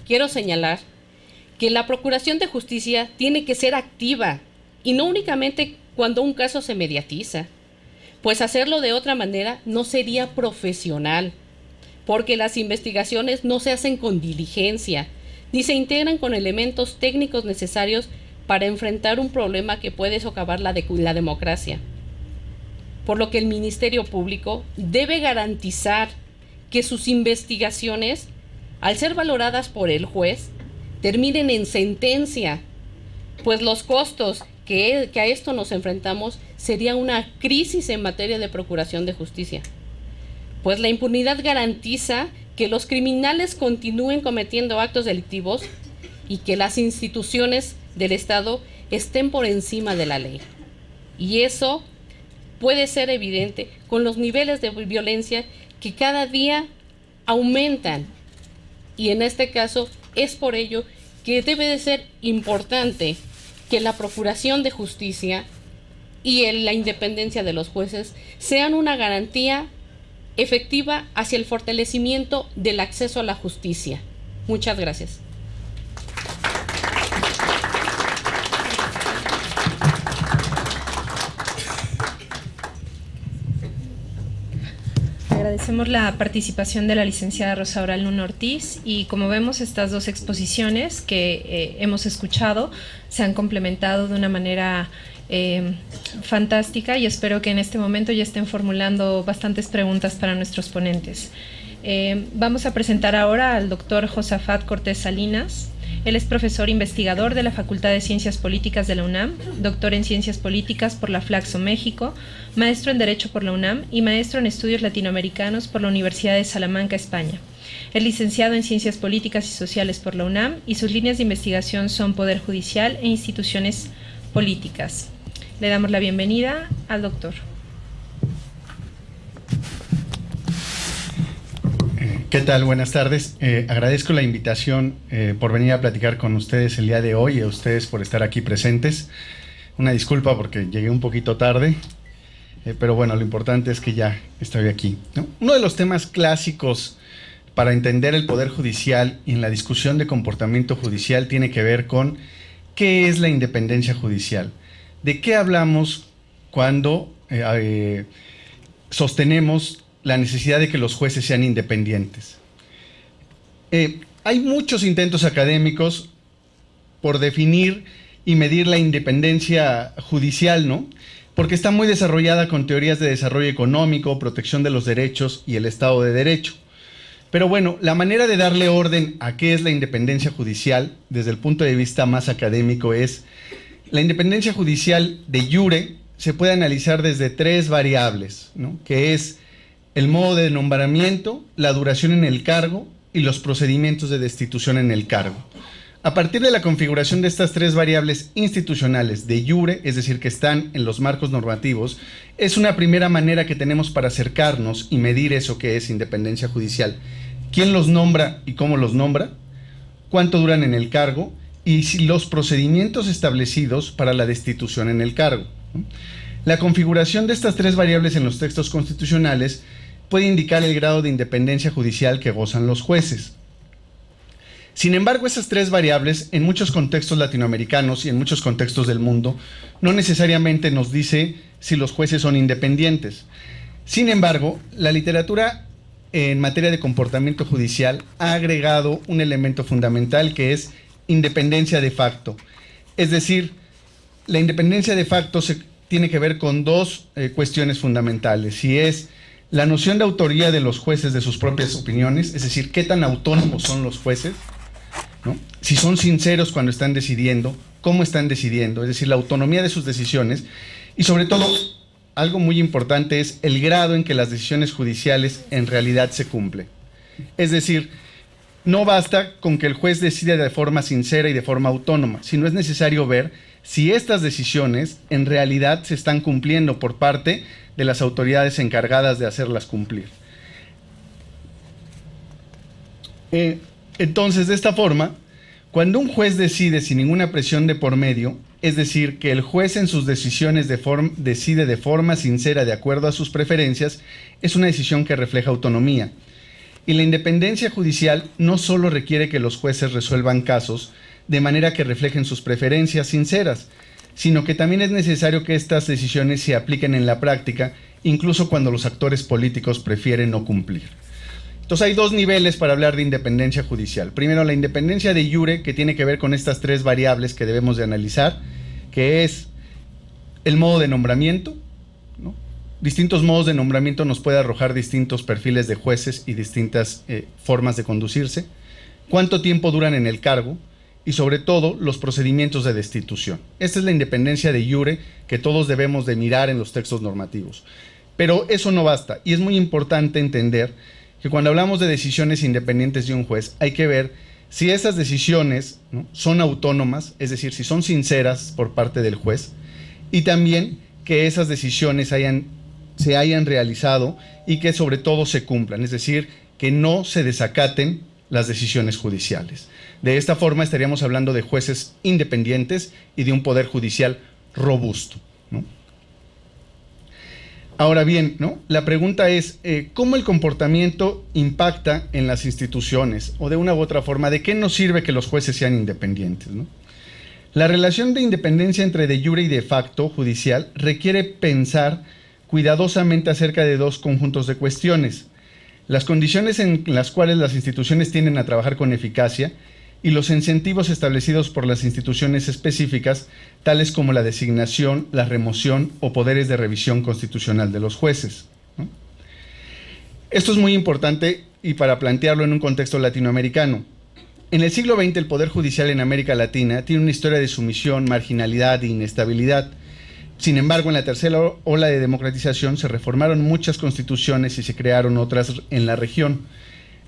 quiero señalar que la Procuración de Justicia tiene que ser activa y no únicamente cuando un caso se mediatiza, pues hacerlo de otra manera no sería profesional, porque las investigaciones no se hacen con diligencia, ni se integran con elementos técnicos necesarios para enfrentar un problema que puede socavar la democracia. Por lo que el Ministerio Público debe garantizar que sus investigaciones, al ser valoradas por el juez, terminen en sentencia, pues los costos que a esto nos enfrentamos sería una crisis en materia de procuración de justicia. Pues la impunidad garantiza que los criminales continúen cometiendo actos delictivos y que las instituciones del Estado estén por encima de la ley. Y eso puede ser evidente con los niveles de violencia que cada día aumentan. Y en este caso es por ello que debe de ser importante que la Procuración de Justicia y la independencia de los jueces sean una garantía efectiva hacia el fortalecimiento del acceso a la justicia. Muchas gracias. Agradecemos la participación de la licenciada Rosaura Luna Ortiz y como vemos estas dos exposiciones que hemos escuchado se han complementado de una manera fantástica y espero que en este momento ya estén formulando bastantes preguntas para nuestros ponentes. Vamos a presentar ahora al doctor Josafat Cortés Salinas. Él es profesor investigador de la Facultad de Ciencias Políticas de la UNAM, doctor en Ciencias Políticas por la Flaxo México, maestro en Derecho por la UNAM y maestro en Estudios Latinoamericanos por la Universidad de Salamanca, España. Es licenciado en Ciencias Políticas y Sociales por la UNAM y sus líneas de investigación son Poder Judicial e Instituciones Políticas. Le damos la bienvenida al doctor. ¿Qué tal? Buenas tardes. Agradezco la invitación por venir a platicar con ustedes el día de hoy y a ustedes por estar aquí presentes. Una disculpa porque llegué un poquito tarde, pero bueno, lo importante es que ya estoy aquí, ¿no? Uno de los temas clásicos para entender el Poder Judicial y en la discusión de comportamiento judicial tiene que ver con qué es la independencia judicial. ¿De qué hablamos cuando sostenemos la necesidad de que los jueces sean independientes? Hay muchos intentos académicos por definir y medir la independencia judicial, ¿no? Porque está muy desarrollada con teorías de desarrollo económico, protección de los derechos y el Estado de Derecho. Pero bueno, la manera de darle orden a qué es la independencia judicial, desde el punto de vista más académico, es la independencia judicial de iure se puede analizar desde 3 variables, ¿no? Que es el modo de nombramiento, la duración en el cargo y los procedimientos de destitución en el cargo. A partir de la configuración de estas 3 variables institucionales de iure, es decir, que están en los marcos normativos, es una primera manera que tenemos para acercarnos y medir eso que es independencia judicial. ¿Quién los nombra y cómo los nombra? ¿Cuánto duran en el cargo? Y los procedimientos establecidos para la destitución en el cargo. La configuración de estas 3 variables en los textos constitucionales puede indicar el grado de independencia judicial que gozan los jueces. Sin embargo, esas 3 variables, en muchos contextos latinoamericanos y en muchos contextos del mundo, no necesariamente nos dice si los jueces son independientes. Sin embargo, la literatura en materia de comportamiento judicial ha agregado un elemento fundamental que es independencia de facto. Es decir, la independencia de facto tiene que ver con 2 cuestiones fundamentales, y es la noción de autoría de los jueces de sus propias opiniones, es decir, qué tan autónomos son los jueces, ¿no? Si son sinceros cuando están decidiendo, cómo están decidiendo, es decir, la autonomía de sus decisiones, y sobre todo, algo muy importante es el grado en que las decisiones judiciales en realidad se cumplen. Es decir, no basta con que el juez decida de forma sincera y de forma autónoma, sino es necesario ver si estas decisiones en realidad se están cumpliendo por parte de las autoridades encargadas de hacerlas cumplir. Entonces, de esta forma, cuando un juez decide sin ninguna presión de por medio, es decir, que el juez en sus decisiones decide de forma sincera de acuerdo a sus preferencias, es una decisión que refleja autonomía. Y la independencia judicial no solo requiere que los jueces resuelvan casos de manera que reflejen sus preferencias sinceras, sino que también es necesario que estas decisiones se apliquen en la práctica, incluso cuando los actores políticos prefieren no cumplir. Entonces hay 2 niveles para hablar de independencia judicial. Primero, la independencia de iure, que tiene que ver con estas 3 variables que debemos de analizar, que es el modo de nombramiento, ¿no? Distintos modos de nombramiento nos puede arrojar distintos perfiles de jueces y distintas formas de conducirse. Cuánto tiempo duran en el cargo y sobre todo los procedimientos de destitución. Esta es la independencia de iure que todos debemos de mirar en los textos normativos. Pero eso no basta, y es muy importante entender que cuando hablamos de decisiones independientes de un juez, hay que ver si esas decisiones, ¿no?, son autónomas, es decir, si son sinceras por parte del juez, y también que esas decisiones se hayan realizado y que sobre todo se cumplan, es decir, que no se desacaten las decisiones judiciales. De esta forma estaríamos hablando de jueces independientes y de un poder judicial robusto, ¿no? Ahora bien, ¿no?, la pregunta es, ¿cómo el comportamiento impacta en las instituciones? O de una u otra forma, ¿de qué nos sirve que los jueces sean independientes, ¿no? La relación de independencia entre de iure y de facto judicial requiere pensar cuidadosamente acerca de 2 conjuntos de cuestiones: las condiciones en las cuales las instituciones tienden a trabajar con eficacia y los incentivos establecidos por las instituciones específicas, tales como la designación, la remoción o poderes de revisión constitucional de los jueces, ¿no? Esto es muy importante y para plantearlo en un contexto latinoamericano. En el siglo XX, el Poder Judicial en América Latina tiene una historia de sumisión, marginalidad e inestabilidad. Sin embargo, en la tercera ola de democratización se reformaron muchas constituciones y se crearon otras en la región.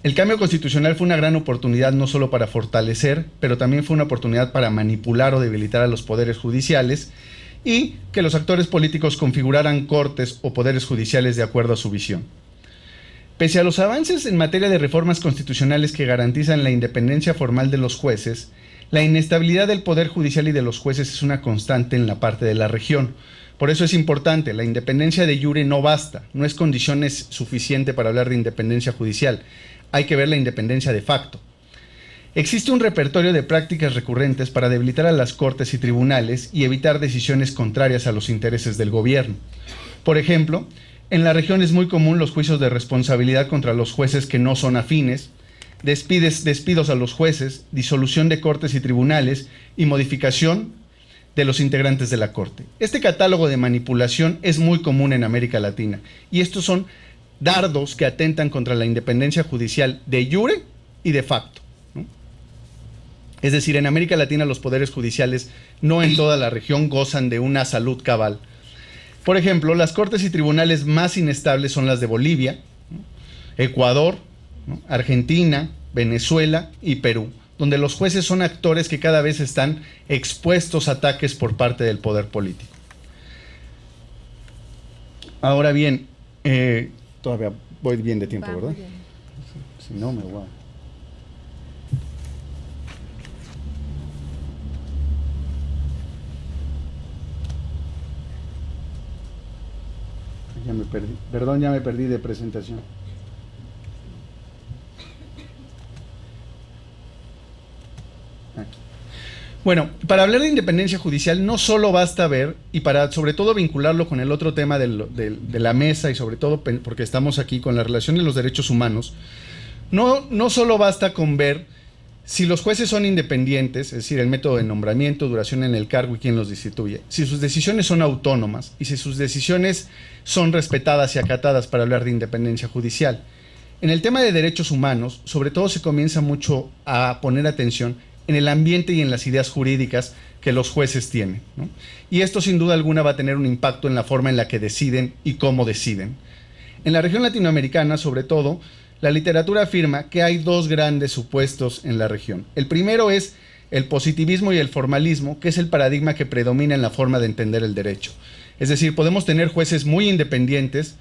El cambio constitucional fue una gran oportunidad no solo para fortalecer, pero también fue una oportunidad para manipular o debilitar a los poderes judiciales y que los actores políticos configuraran cortes o poderes judiciales de acuerdo a su visión. Pese a los avances en materia de reformas constitucionales que garantizan la independencia formal de los jueces, la inestabilidad del poder judicial y de los jueces es una constante en la parte de la región. Por eso es importante, la independencia de iure no basta, no es condición suficiente para hablar de independencia judicial. Hay que ver la independencia de facto. Existe un repertorio de prácticas recurrentes para debilitar a las cortes y tribunales y evitar decisiones contrarias a los intereses del gobierno. Por ejemplo, en la región es muy común los juicios de responsabilidad contra los jueces que no son afines, despidos a los jueces, disolución de cortes y tribunales y modificación de los integrantes de la Corte. Este catálogo de manipulación es muy común en América Latina y estos son dardos que atentan contra la independencia judicial de jure y de facto, ¿no? Es decir, en América Latina los poderes judiciales no en toda la región gozan de una salud cabal. Por ejemplo, las cortes y tribunales más inestables son las de Bolivia, ¿no?, Ecuador, ¿no?, Argentina, Venezuela y Perú, donde los jueces son actores que cada vez están expuestos a ataques por parte del poder político. Ahora bien, todavía voy bien de tiempo, ¿verdad? Si no, me voy a... Ya me perdí, perdón, ya me perdí de presentación. Aquí. Bueno, para hablar de independencia judicial no solo basta ver, y para sobre todo vincularlo con el otro tema de la mesa y sobre todo porque estamos aquí con la relación de los derechos humanos, no solo basta con ver si los jueces son independientes, es decir, el método de nombramiento, duración en el cargo y quién los destituye, si sus decisiones son autónomas y si sus decisiones son respetadas y acatadas para hablar de independencia judicial. En el tema de derechos humanos, sobre todo se comienza mucho a poner atención en el ambiente y en las ideas jurídicas que los jueces tienen, ¿no? Y esto sin duda alguna va a tener un impacto en la forma en la que deciden y cómo deciden. En la región latinoamericana, sobre todo, la literatura afirma que hay dos grandes supuestos en la región. El primero es el positivismo y el formalismo, que es el paradigma que predomina en la forma de entender el derecho. Es decir, podemos tener jueces muy independientes,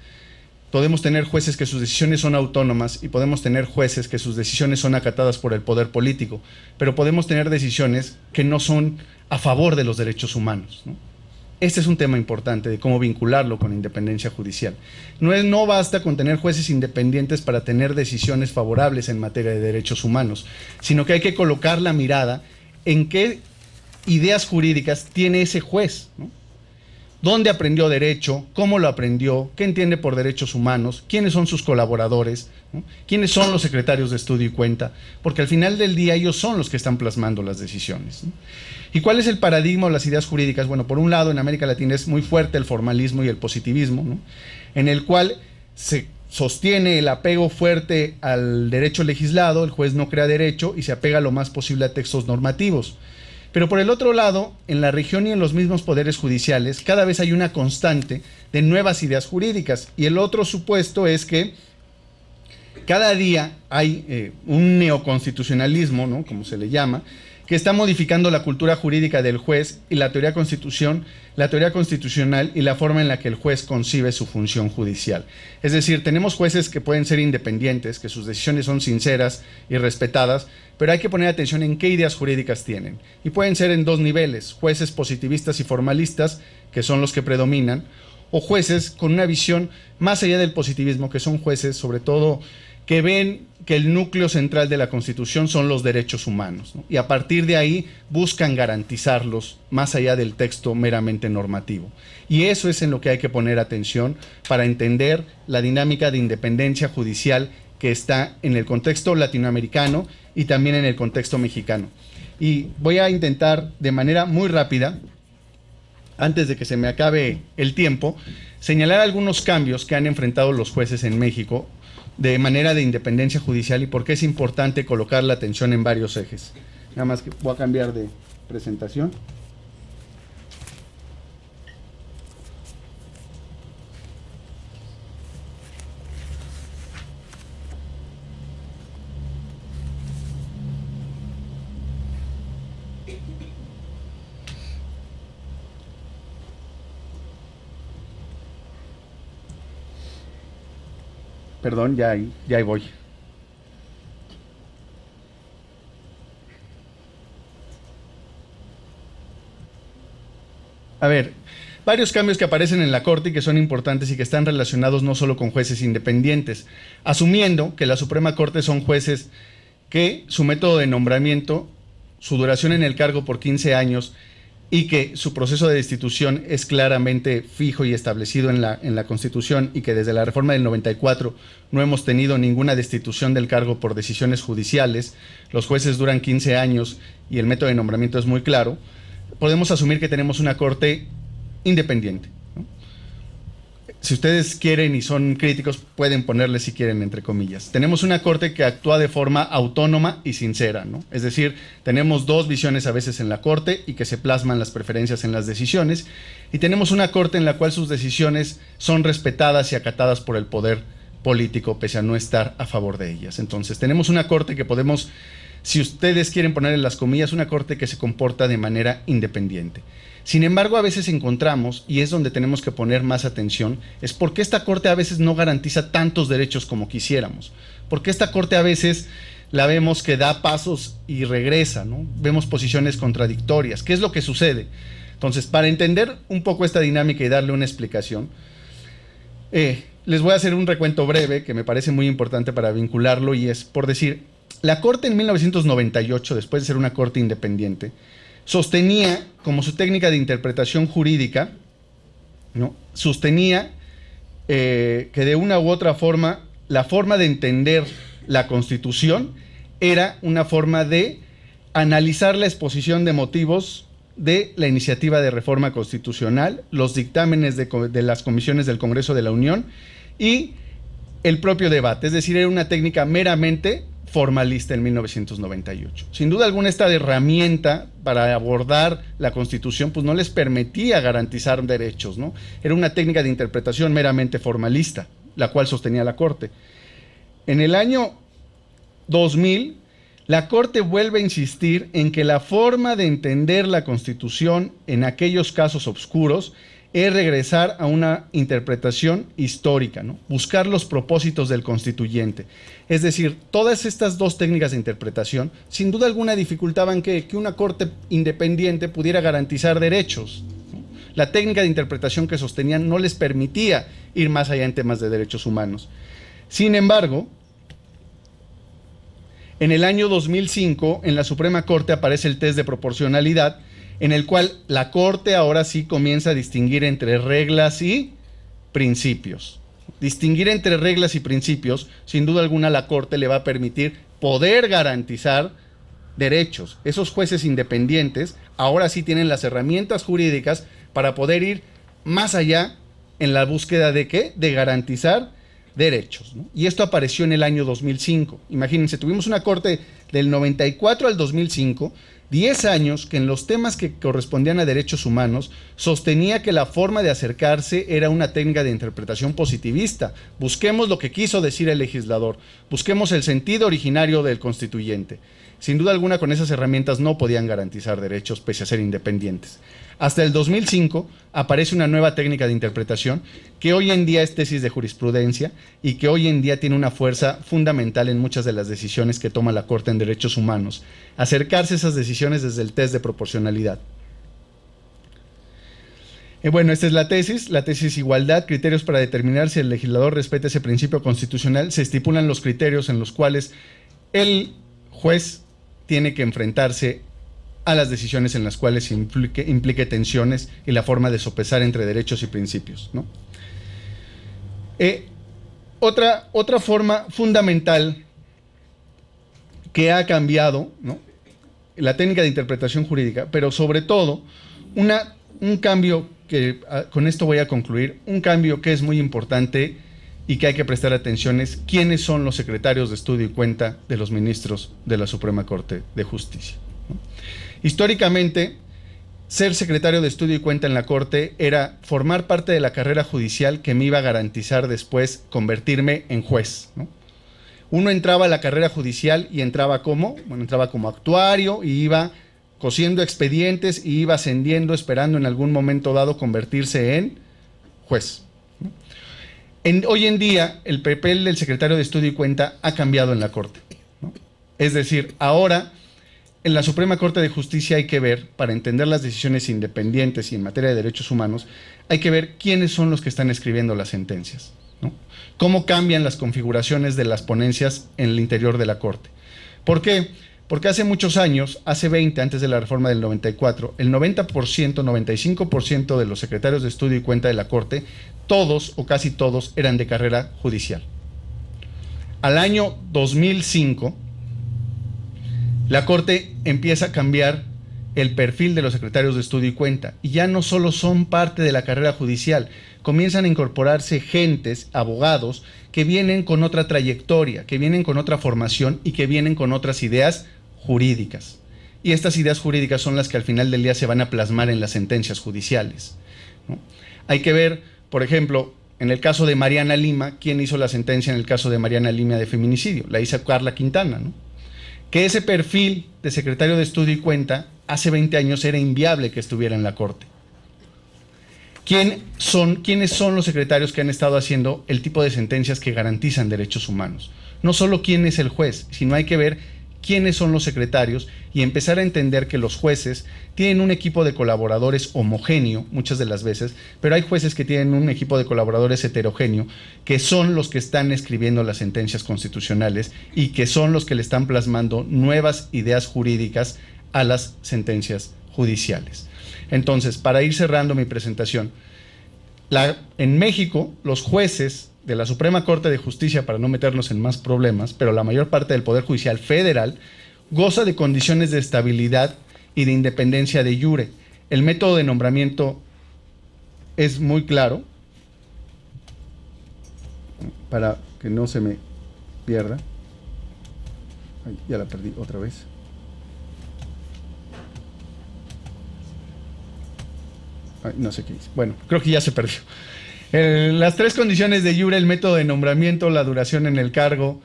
podemos tener jueces que sus decisiones son autónomas y podemos tener jueces que sus decisiones son acatadas por el poder político, pero podemos tener decisiones que no son a favor de los derechos humanos, ¿no? Este es un tema importante de cómo vincularlo con independencia judicial. No basta con tener jueces independientes para tener decisiones favorables en materia de derechos humanos, sino que hay que colocar la mirada en qué ideas jurídicas tiene ese juez, ¿no? ¿Dónde aprendió derecho? ¿Cómo lo aprendió? ¿Qué entiende por derechos humanos? ¿Quiénes son sus colaboradores? ¿No? ¿Quiénes son los secretarios de estudio y cuenta? Porque al final del día ellos son los que están plasmando las decisiones, ¿no? ¿Y cuál es el paradigma o las ideas jurídicas? Bueno, por un lado, en América Latina es muy fuerte el formalismo y el positivismo, ¿no?, en el cual se sostiene el apego fuerte al derecho legislado, el juez no crea derecho y se apega lo más posible a textos normativos. Pero por el otro lado, en la región y en los mismos poderes judiciales, cada vez hay una constante de nuevas ideas jurídicas. Y el otro supuesto es que cada día hay un neoconstitucionalismo, ¿no?, como se le llama, que está modificando la cultura jurídica del juez y la teoría constitucional y la forma en la que el juez concibe su función judicial. Es decir, tenemos jueces que pueden ser independientes, que sus decisiones son sinceras y respetadas, pero hay que poner atención en qué ideas jurídicas tienen. Y pueden ser en dos niveles: jueces positivistas y formalistas, que son los que predominan, o jueces con una visión más allá del positivismo, que son jueces sobre todo que ven que el núcleo central de la Constitución son los derechos humanos, ¿no?, y a partir de ahí buscan garantizarlos más allá del texto meramente normativo. Y eso es en lo que hay que poner atención para entender la dinámica de independencia judicial que está en el contexto latinoamericano y también en el contexto mexicano. Y voy a intentar de manera muy rápida, antes de que se me acabe el tiempo, señalar algunos cambios que han enfrentado los jueces en México de manera de independencia judicial y por qué es importante colocar la atención en varios ejes. Nada más que voy a cambiar de presentación. Perdón, ya ahí voy. A ver, varios cambios que aparecen en la Corte y que son importantes y que están relacionados no solo con jueces independientes, asumiendo que la Suprema Corte son jueces que su método de nombramiento, su duración en el cargo por 15 años, y que su proceso de destitución es claramente fijo y establecido en la Constitución, y que desde la reforma del 94 no hemos tenido ninguna destitución del cargo por decisiones judiciales, los jueces duran 15 años y el método de nombramiento es muy claro, podemos asumir que tenemos una Corte independiente, ¿no? Si ustedes quieren y son críticos, pueden ponerle si quieren entre comillas. Tenemos una Corte que actúa de forma autónoma y sincera, ¿no? Es decir, tenemos dos visiones a veces en la Corte y que se plasman las preferencias en las decisiones, y tenemos una Corte en la cual sus decisiones son respetadas y acatadas por el poder político, pese a no estar a favor de ellas. Entonces, tenemos una Corte que podemos, si ustedes quieren poner en las comillas, una Corte que se comporta de manera independiente. Sin embargo, a veces encontramos, y es donde tenemos que poner más atención, es por qué esta Corte a veces no garantiza tantos derechos como quisiéramos. Porque esta Corte a veces la vemos que da pasos y regresa, ¿no? Vemos posiciones contradictorias. ¿Qué es lo que sucede? Entonces, para entender un poco esta dinámica y darle una explicación, les voy a hacer un recuento breve que me parece muy importante para vincularlo, y es por decir, la Corte en 1998, después de ser una Corte independiente, sostenía como su técnica de interpretación jurídica, ¿no? Sostenía que de una u otra forma, la forma de entender la Constitución era una forma de analizar la exposición de motivos de la iniciativa de reforma constitucional, los dictámenes de las comisiones del Congreso de la Unión y el propio debate. Es decir, era una técnica meramente formalista en 1998. Sin duda alguna, esta herramienta para abordar la Constitución pues no les permitía garantizar derechos, ¿no? Era una técnica de interpretación meramente formalista, la cual sostenía la Corte. En el año 2000, la Corte vuelve a insistir en que la forma de entender la Constitución en aquellos casos oscuros es regresar a una interpretación histórica, ¿no? Buscar los propósitos del constituyente. Es decir, todas estas dos técnicas de interpretación sin duda alguna dificultaban que una Corte independiente pudiera garantizar derechos, ¿no? La técnica de interpretación que sostenían no les permitía ir más allá en temas de derechos humanos. Sin embargo, en el año 2005, en la Suprema Corte aparece el test de proporcionalidad, en el cual la Corte ahora sí comienza a distinguir entre reglas y principios. Distinguir entre reglas y principios, sin duda alguna, a la Corte le va a permitir poder garantizar derechos. Esos jueces independientes ahora sí tienen las herramientas jurídicas para poder ir más allá en la búsqueda de ¿qué? De garantizar derechos, ¿no? Y esto apareció en el año 2005. Imagínense, tuvimos una Corte del 94 al 2005, 10 años que en los temas que correspondían a derechos humanos sostenía que la forma de acercarse era una técnica de interpretación positivista. Busquemos lo que quiso decir el legislador, busquemos el sentido originario del constituyente. Sin duda alguna, con esas herramientas no podían garantizar derechos pese a ser independientes. Hasta el 2005 aparece una nueva técnica de interpretación que hoy en día es tesis de jurisprudencia y que hoy en día tiene una fuerza fundamental en muchas de las decisiones que toma la Corte en derechos humanos. Acercarse a esas decisiones desde el test de proporcionalidad. Bueno, esta es la tesis igualdad, criterios para determinar si el legislador respeta ese principio constitucional. Se estipulan los criterios en los cuales el juez tiene que enfrentarse a las decisiones en las cuales implique tensiones y la forma de sopesar entre derechos y principios, ¿no? Otra forma fundamental que ha cambiado, ¿no? La técnica de interpretación jurídica, pero sobre todo un cambio que, con esto voy a concluir, un cambio que es muy importante y que hay que prestar atención es quiénes son los secretarios de estudio y cuenta de los ministros de la Suprema Corte de Justicia, ¿no? Históricamente, ser secretario de estudio y cuenta en la Corte era formar parte de la carrera judicial que me iba a garantizar después convertirme en juez, ¿no? Uno entraba a la carrera judicial y entraba como actuario y iba cosiendo expedientes y iba ascendiendo, esperando en algún momento dado convertirse en juez, ¿no? Hoy en día, el papel del secretario de estudio y cuenta ha cambiado en la Corte, ¿no? Es decir, ahora en la Suprema Corte de Justicia hay que ver, para entender las decisiones independientes y en materia de derechos humanos, hay que ver quiénes son los que están escribiendo las sentencias, ¿no? Cómo cambian las configuraciones de las ponencias en el interior de la Corte. ¿Por qué? Porque hace muchos años, hace 20, antes de la reforma del 94, el 90%, 95% de los secretarios de estudio y cuenta de la Corte, todos o casi todos eran de carrera judicial. Al año 2005, la Corte empieza a cambiar el perfil de los secretarios de estudio y cuenta, y ya no solo son parte de la carrera judicial, comienzan a incorporarse gentes, abogados, que vienen con otra trayectoria, que vienen con otra formación y que vienen con otras ideas jurídicas. Y estas ideas jurídicas son las que al final del día se van a plasmar en las sentencias judiciales, ¿no? Hay que ver, por ejemplo, en el caso de Mariana Lima, ¿quién hizo la sentencia en el caso de Mariana Lima de feminicidio? La hizo Carla Quintana, ¿no? Que ese perfil de secretario de estudio y cuenta hace 20 años era inviable que estuviera en la Corte. ¿Quiénes son los secretarios que han estado haciendo el tipo de sentencias que garantizan derechos humanos? No solo quién es el juez, sino hay que ver quiénes son los secretarios y empezar a entender que los jueces tienen un equipo de colaboradores homogéneo muchas de las veces, pero hay jueces que tienen un equipo de colaboradores heterogéneo, que son los que están escribiendo las sentencias constitucionales y que son los que le están plasmando nuevas ideas jurídicas a las sentencias judiciales. Entonces, para ir cerrando mi presentación, en México, los jueces de la Suprema Corte de Justicia, para no meternos en más problemas, pero la mayor parte del Poder Judicial Federal goza de condiciones de estabilidad y de independencia de iure. El método de nombramiento es muy claro, para que no se me pierda. Ay, ya la perdí otra vez. Ay, no sé qué hice. Bueno, creo que ya se perdió. Las tres condiciones de iure, el método de nombramiento, la duración en el cargo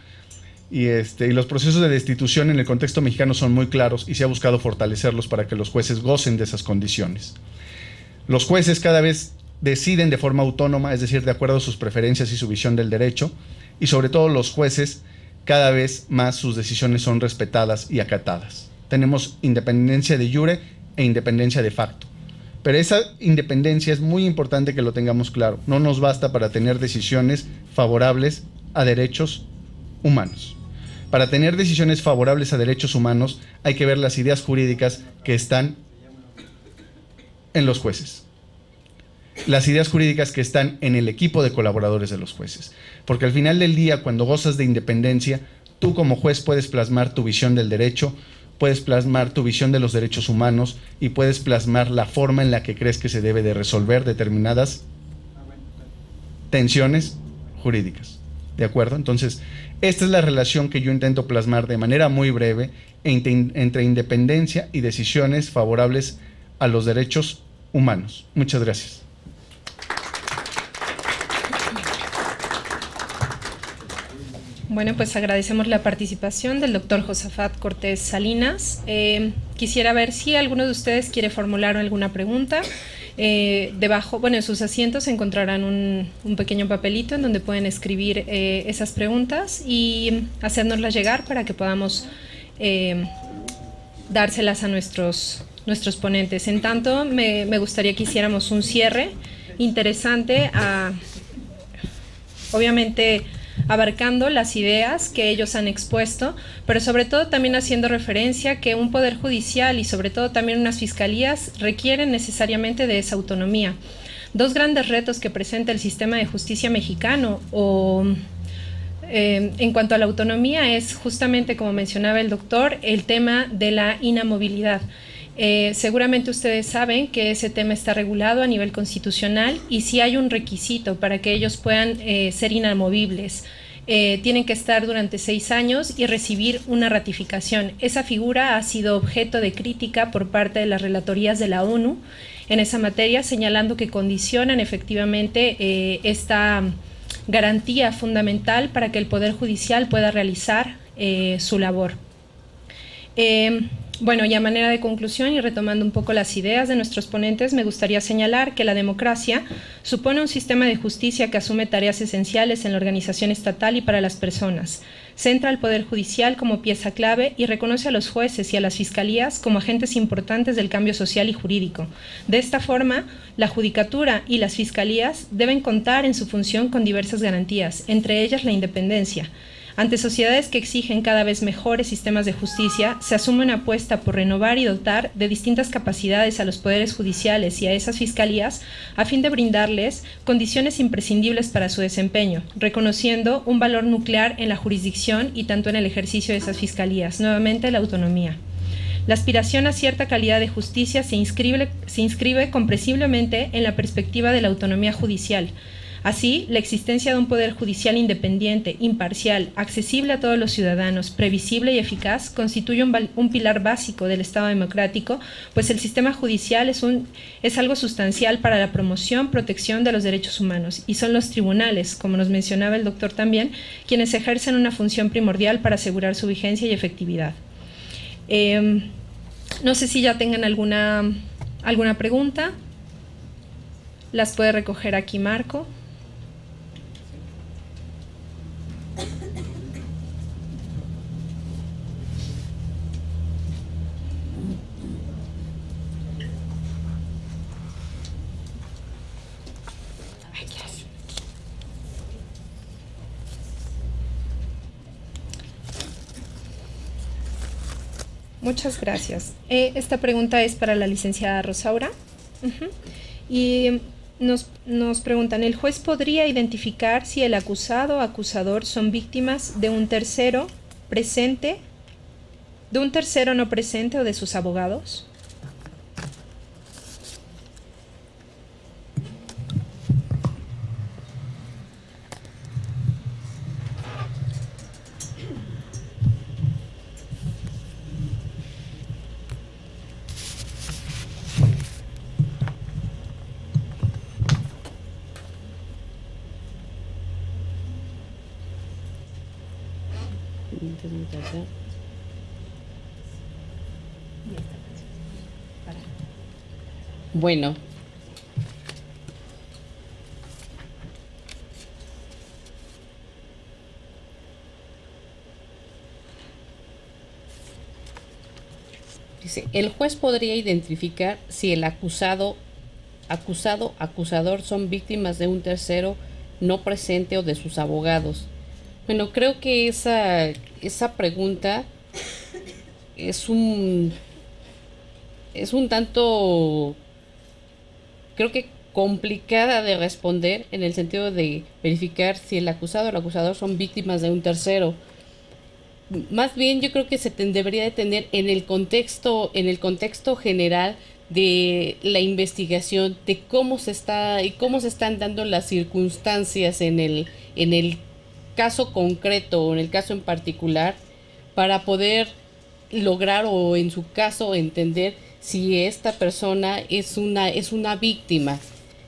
y los procesos de destitución en el contexto mexicano son muy claros y se ha buscado fortalecerlos para que los jueces gocen de esas condiciones. Los jueces cada vez deciden de forma autónoma, es decir, de acuerdo a sus preferencias y su visión del derecho, y sobre todo los jueces cada vez más sus decisiones son respetadas y acatadas. Tenemos independencia de iure e independencia de facto. Pero esa independencia es muy importante que lo tengamos claro. No nos basta para tener decisiones favorables a derechos humanos. Para tener decisiones favorables a derechos humanos hay que ver las ideas jurídicas que están en los jueces. Las ideas jurídicas que están en el equipo de colaboradores de los jueces. Porque al final del día, cuando gozas de independencia, tú como juez puedes plasmar tu visión del derecho, puedes plasmar tu visión de los derechos humanos y puedes plasmar la forma en la que crees que se debe de resolver determinadas tensiones jurídicas. ¿De acuerdo? Entonces, esta es la relación que yo intento plasmar de manera muy breve entre independencia y decisiones favorables a los derechos humanos. Muchas gracias. Bueno, pues agradecemos la participación del doctor Josafat Cortés Salinas. Quisiera ver si alguno de ustedes quiere formular alguna pregunta. Debajo, bueno, en sus asientos encontrarán un pequeño papelito en donde pueden escribir esas preguntas y hacérnoslas llegar para que podamos dárselas a nuestros ponentes. En tanto, me gustaría que hiciéramos un cierre interesante, obviamente abarcando las ideas que ellos han expuesto, pero sobre todo también haciendo referencia que un poder judicial y sobre todo también unas fiscalías requieren necesariamente de esa autonomía. Dos grandes retos que presenta el sistema de justicia mexicano en cuanto a la autonomía es justamente, como mencionaba el doctor, el tema de la inamovilidad. Seguramente ustedes saben que ese tema está regulado a nivel constitucional y si hay un requisito para que ellos puedan ser inamovibles, tienen que estar durante 6 años y recibir una ratificación. Esa figura ha sido objeto de crítica por parte de las relatorías de la ONU en esa materia, señalando que condicionan efectivamente esta garantía fundamental para que el Poder Judicial pueda realizar su labor. Bueno, y a manera de conclusión y retomando un poco las ideas de nuestros ponentes, me gustaría señalar que la democracia supone un sistema de justicia que asume tareas esenciales en la organización estatal y para las personas. Centra al Poder Judicial como pieza clave y reconoce a los jueces y a las fiscalías como agentes importantes del cambio social y jurídico. De esta forma, la judicatura y las fiscalías deben contar en su función con diversas garantías, entre ellas la independencia. Ante sociedades que exigen cada vez mejores sistemas de justicia, se asume una apuesta por renovar y dotar de distintas capacidades a los poderes judiciales y a esas fiscalías a fin de brindarles condiciones imprescindibles para su desempeño, reconociendo un valor nuclear en la jurisdicción y tanto en el ejercicio de esas fiscalías, nuevamente la autonomía. La aspiración a cierta calidad de justicia se inscribe comprensiblemente en la perspectiva de la autonomía judicial. Así, la existencia de un poder judicial independiente, imparcial, accesible a todos los ciudadanos, previsible y eficaz, constituye un pilar básico del Estado democrático, pues el sistema judicial es algo sustancial para la promoción, protección de los derechos humanos, y son los tribunales, como nos mencionaba el doctor también, quienes ejercen una función primordial para asegurar su vigencia y efectividad. No sé si ya tengan alguna pregunta. Las puede recoger aquí Marco. Muchas gracias. Esta pregunta es para la licenciada Rosaura. Y nos preguntan, ¿el juez podría identificar si el acusado o acusador son víctimas de un tercero presente, de un tercero no presente o de sus abogados? Bueno, dice, el juez podría identificar si el acusador son víctimas de un tercero no presente o de sus abogados. Bueno, creo que esa pregunta es un tanto, creo que complicada de responder, en el sentido de verificar si el acusado o el acusador son víctimas de un tercero. Más bien yo creo que se debería de tener en el contexto general de la investigación, de cómo se están dando las circunstancias en el caso concreto o en el caso en particular, para poder lograr, o en su caso entender si esta persona es una víctima.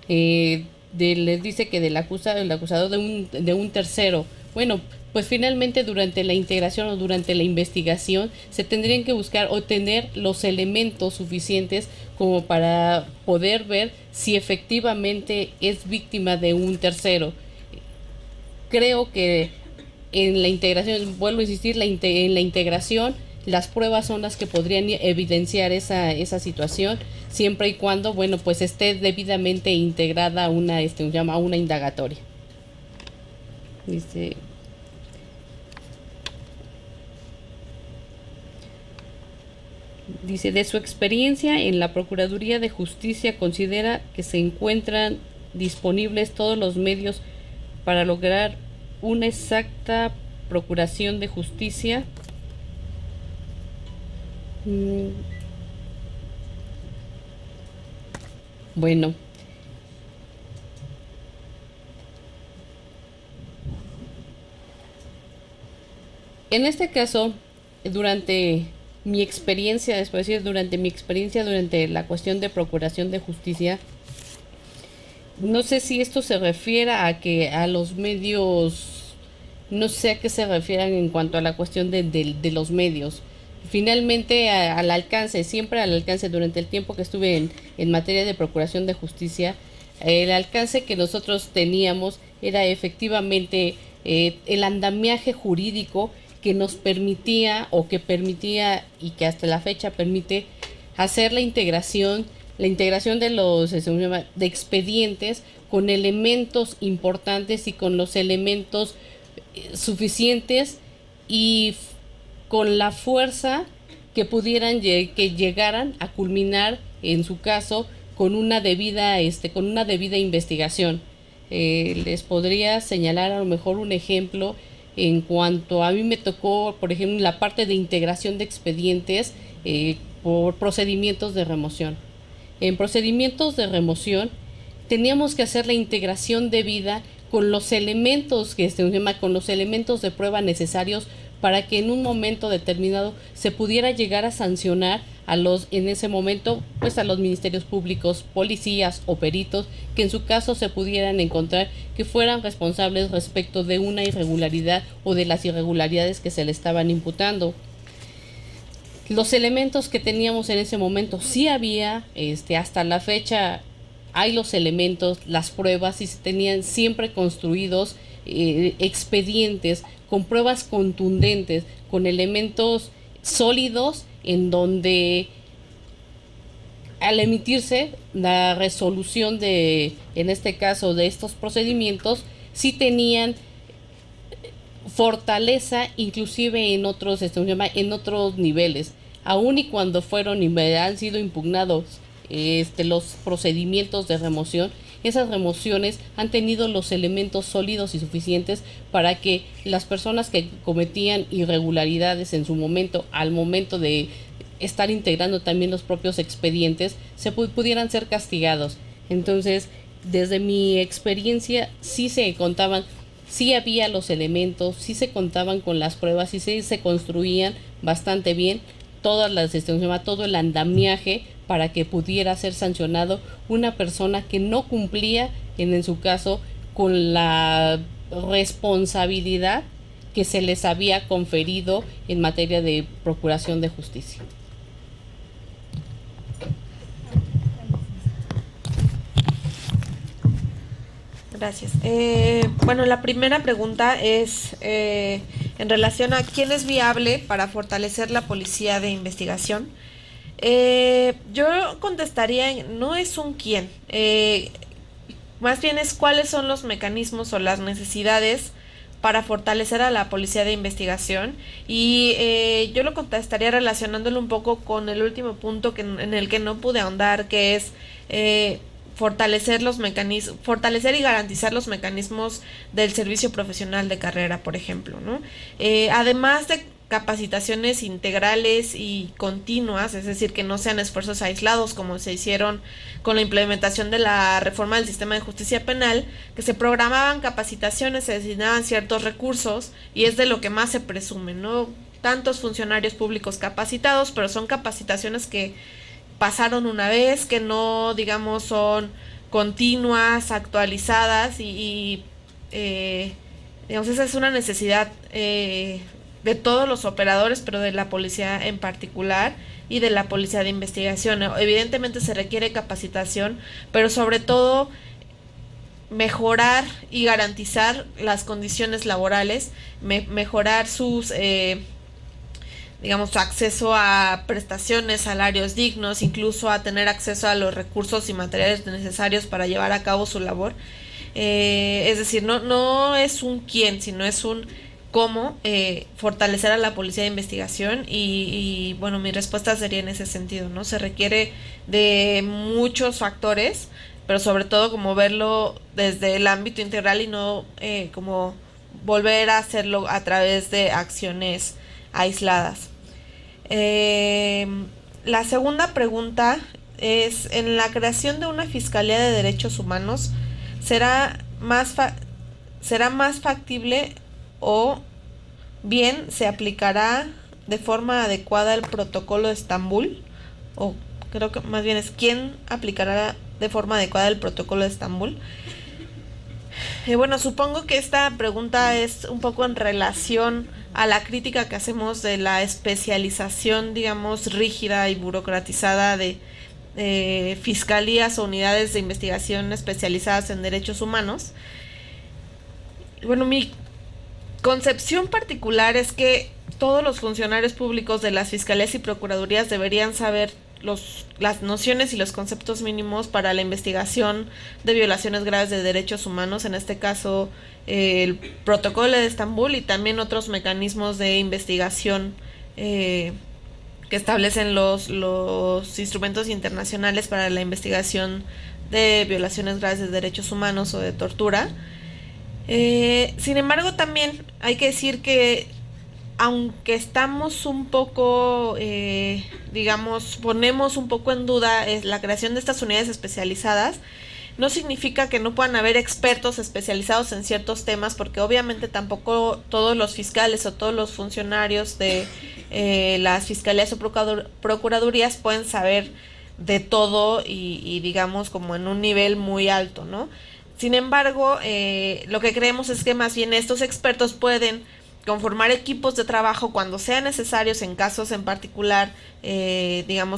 Les dice que del acusado de un tercero. Bueno, pues finalmente durante la integración o durante la investigación se tendrían que buscar o tener los elementos suficientes como para poder ver si efectivamente es víctima de un tercero. Creo que en la integración, vuelvo a insistir, en la integración, las pruebas son las que podrían evidenciar esa situación, siempre y cuando, bueno, pues esté debidamente integrada una indagatoria. Dice, de su experiencia en la Procuraduría de Justicia, considera que se encuentran disponibles todos los medios para lograr una exacta procuración de justicia. Bueno, en este caso, durante mi experiencia durante la cuestión de procuración de justicia, no sé si esto se refiere a los medios, no sé a qué se refieran en cuanto a la cuestión de los medios. Finalmente, siempre al alcance, durante el tiempo que estuve en materia de procuración de justicia, el alcance que nosotros teníamos era efectivamente el andamiaje jurídico que nos permitía, y que hasta la fecha permite, hacer la integración de los de expedientes con elementos importantes y con los elementos suficientes y con la fuerza que pudieran que llegaran a culminar en su caso con una debida investigación. Les podría señalar a lo mejor un ejemplo en cuanto a mí me tocó, por ejemplo, la parte de integración de expedientes por procedimientos de remoción. En procedimientos de remoción teníamos que hacer la integración debida con los elementos con los elementos de prueba necesarios para que en un momento determinado se pudiera llegar a sancionar en ese momento, pues a los ministerios públicos, policías o peritos que en su caso se pudieran encontrar que fueran responsables respecto de una irregularidad o de las irregularidades que se le estaban imputando. Los elementos que teníamos en ese momento, sí había, hasta la fecha hay los elementos, las pruebas, y se tenían siempre construidos expedientes con pruebas contundentes, con elementos sólidos, en donde al emitirse la resolución en este caso de estos procedimientos, sí tenían fortaleza inclusive en otros niveles, aun y cuando han sido impugnados los procedimientos de remoción. Esas remociones han tenido los elementos sólidos y suficientes para que las personas que cometían irregularidades en su momento, al momento de estar integrando también los propios expedientes, pudieran ser castigados. Entonces, desde mi experiencia, sí había los elementos, sí se contaban con las pruebas, sí se construían bastante bien todo el andamiaje para que pudiera ser sancionado una persona que no cumplía, en su caso, con la responsabilidad que se les había conferido en materia de procuración de justicia. Gracias. Bueno, la primera pregunta es en relación a quién es viable para fortalecer la policía de investigación. Yo contestaría, no es un quién, más bien es cuáles son los mecanismos o las necesidades para fortalecer a la policía de investigación, y yo lo contestaría relacionándolo un poco con el último punto en el que no pude ahondar, que es fortalecer y garantizar los mecanismos del servicio profesional de carrera, por ejemplo, ¿no? Además de capacitaciones integrales y continuas, es decir, que no sean esfuerzos aislados como se hicieron con la implementación de la reforma del sistema de justicia penal, que se programaban capacitaciones, se designaban ciertos recursos, y es de lo que más se presume, ¿no? Tantos funcionarios públicos capacitados, pero son capacitaciones que pasaron una vez, que no, digamos, son continuas, actualizadas, y digamos, esa es una necesidad de todos los operadores, pero de la policía en particular y de la policía de investigación. Evidentemente se requiere capacitación, pero sobre todo mejorar y garantizar las condiciones laborales, mejorar sus digamos, su acceso a prestaciones, salarios dignos, incluso a tener acceso a los recursos y materiales necesarios para llevar a cabo su labor. Es decir, no es un quién, sino es un cómo fortalecer a la policía de investigación, y bueno, mi respuesta sería en ese sentido, ¿no? Se requiere de muchos factores, pero sobre todo como verlo desde el ámbito integral y no como volver a hacerlo a través de acciones aisladas. La segunda pregunta es: en la creación de una Fiscalía de Derechos Humanos, ¿será más factible o bien se aplicará de forma adecuada el protocolo de Estambul? O creo que más bien es ¿quién aplicará de forma adecuada el protocolo de Estambul? Bueno, supongo que esta pregunta es un poco en relación a la crítica que hacemos de la especialización, digamos, rígida y burocratizada de fiscalías o unidades de investigación especializadas en derechos humanos. Bueno, mi concepción particular es que todos los funcionarios públicos de las fiscalías y procuradurías deberían saber las nociones y los conceptos mínimos para la investigación de violaciones graves de derechos humanos, en este caso el Protocolo de Estambul y también otros mecanismos de investigación que establecen los instrumentos internacionales para la investigación de violaciones graves de derechos humanos o de tortura. Sin embargo, también hay que decir que aunque estamos un poco, ponemos un poco en duda la creación de estas unidades especializadas, no significa que no puedan haber expertos especializados en ciertos temas, porque obviamente tampoco todos los fiscales o todos los funcionarios de las fiscalías o procuradurías pueden saber de todo y digamos como en un nivel muy alto, ¿no? Sin embargo, lo que creemos es que más bien estos expertos pueden conformar equipos de trabajo cuando sean necesarios en casos en particular,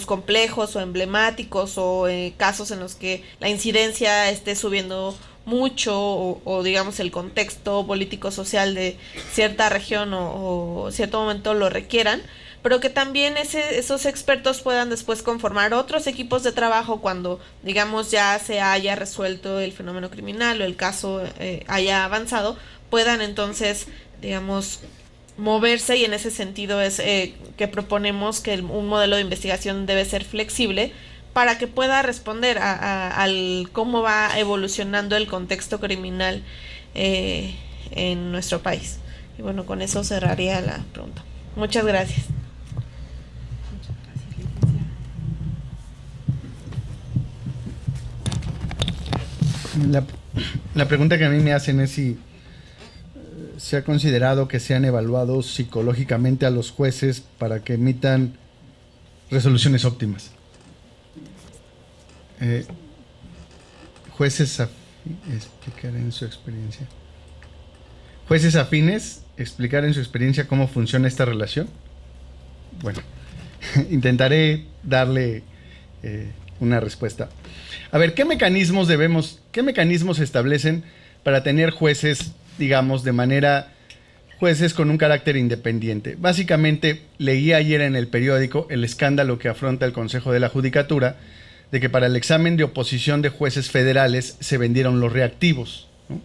complejos o emblemáticos, o casos en los que la incidencia esté subiendo mucho o digamos el contexto político-social de cierta región o cierto momento lo requieran, pero que también esos expertos puedan después conformar otros equipos de trabajo cuando, digamos, ya se haya resuelto el fenómeno criminal o el caso haya avanzado, puedan entonces, digamos, moverse, y en ese sentido es que proponemos que un modelo de investigación debe ser flexible para que pueda responder al cómo va evolucionando el contexto criminal en nuestro país. Y bueno, con eso cerraría la pregunta. Muchas gracias. La pregunta que a mí me hacen es si se ha considerado que sean evaluados psicológicamente a los jueces para que emitan resoluciones óptimas. Jueces explicar en su experiencia. Jueces afines, explicar en su experiencia cómo funciona esta relación. Bueno, intentaré darle una respuesta. A ver, ¿qué mecanismos se establecen para tener jueces, digamos, jueces con un carácter independiente? Básicamente, leí ayer en el periódico el escándalo que afronta el Consejo de la Judicatura de que para el examen de oposición de jueces federales se vendieron los reactivos, ¿no?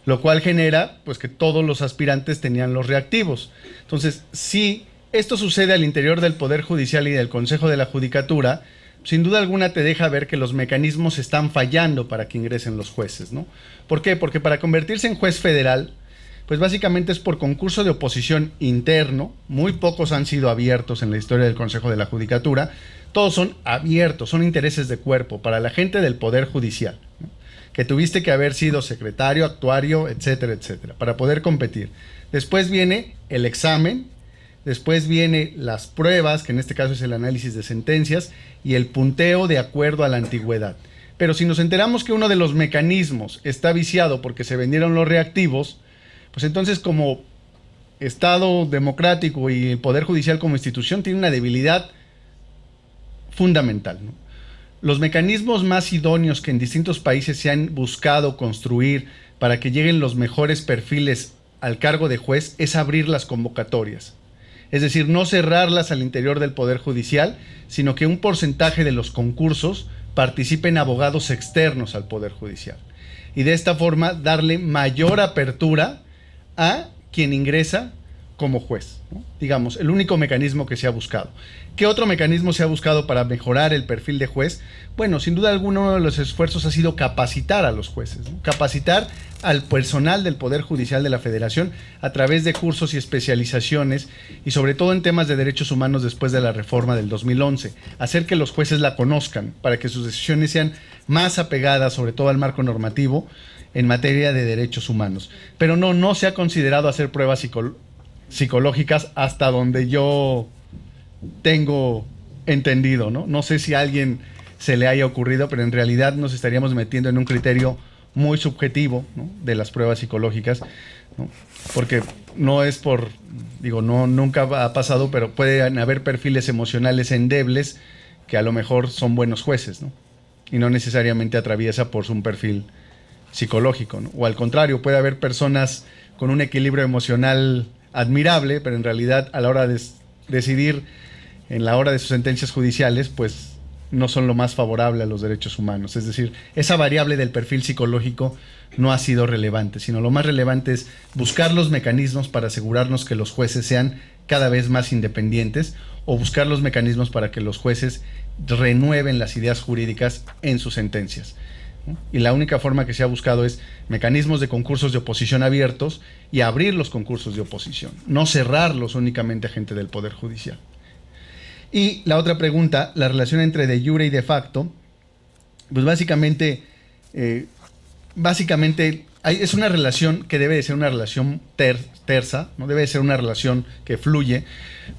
Lo cual genera, pues, que todos los aspirantes tenían los reactivos. Entonces, si esto sucede al interior del Poder Judicial y del Consejo de la Judicatura, sin duda alguna te deja ver que los mecanismos están fallando para que ingresen los jueces, ¿no? ¿Por qué? Porque para convertirse en juez federal, pues básicamente es por concurso de oposición interno. Muy pocos han sido abiertos en la historia del Consejo de la Judicatura. Todos son abiertos, son intereses de cuerpo para la gente del Poder Judicial, ¿no? Que tuviste que haber sido secretario, actuario, etcétera, etcétera, para poder competir. Después viene el examen, después viene las pruebas, que en este caso es el análisis de sentencias, y el punteo de acuerdo a la antigüedad. Pero si nos enteramos que uno de los mecanismos está viciado porque se vendieron los reactivos, pues entonces, como Estado democrático y el Poder Judicial como institución, tiene una debilidad fundamental, ¿no? Los mecanismos más idóneos que en distintos países se han buscado construir para que lleguen los mejores perfiles al cargo de juez es abrir las convocatorias. Es decir, no cerrarlas al interior del Poder Judicial, sino que un porcentaje de los concursos participen abogados externos al Poder Judicial. Y de esta forma darle mayor apertura a quien ingresa como juez, ¿no? Digamos, el único mecanismo que se ha buscado. ¿Qué otro mecanismo se ha buscado para mejorar el perfil de juez? Bueno, sin duda alguna, uno de los esfuerzos ha sido capacitar a los jueces, ¿no? Capacitar al personal del Poder Judicial de la Federación a través de cursos y especializaciones, y sobre todo en temas de derechos humanos después de la reforma del 2011. Hacer que los jueces la conozcan para que sus decisiones sean más apegadas, sobre todo al marco normativo, en materia de derechos humanos. Pero no se ha considerado hacer pruebas psicológicas hasta donde yo tengo entendido, ¿no? No sé si a alguien se le haya ocurrido, pero en realidad nos estaríamos metiendo en un criterio muy subjetivo, ¿no?, de las pruebas psicológicas, ¿no? Porque no es por, nunca ha pasado, pero pueden haber perfiles emocionales endebles que a lo mejor son buenos jueces, ¿no? Y no necesariamente atraviesa por un perfil psicológico, ¿no? O al contrario, puede haber personas con un equilibrio emocional admirable, pero en realidad a la hora de decidir en la hora de sus sentencias judiciales, pues no son lo más favorable a los derechos humanos. Es decir, esa variable del perfil psicológico no ha sido relevante, sino lo más relevante es buscar los mecanismos para asegurarnos que los jueces sean cada vez más independientes, o buscar los mecanismos para que los jueces renueven las ideas jurídicas en sus sentencias. Y la única forma que se ha buscado es mecanismos de concursos de oposición abiertos y abrir los concursos de oposición, no cerrarlos únicamente a gente del Poder Judicial. Y la otra pregunta, la relación entre de jure y de facto, pues básicamente es una relación que debe de ser una relación tersa, no debe de ser una relación que fluye,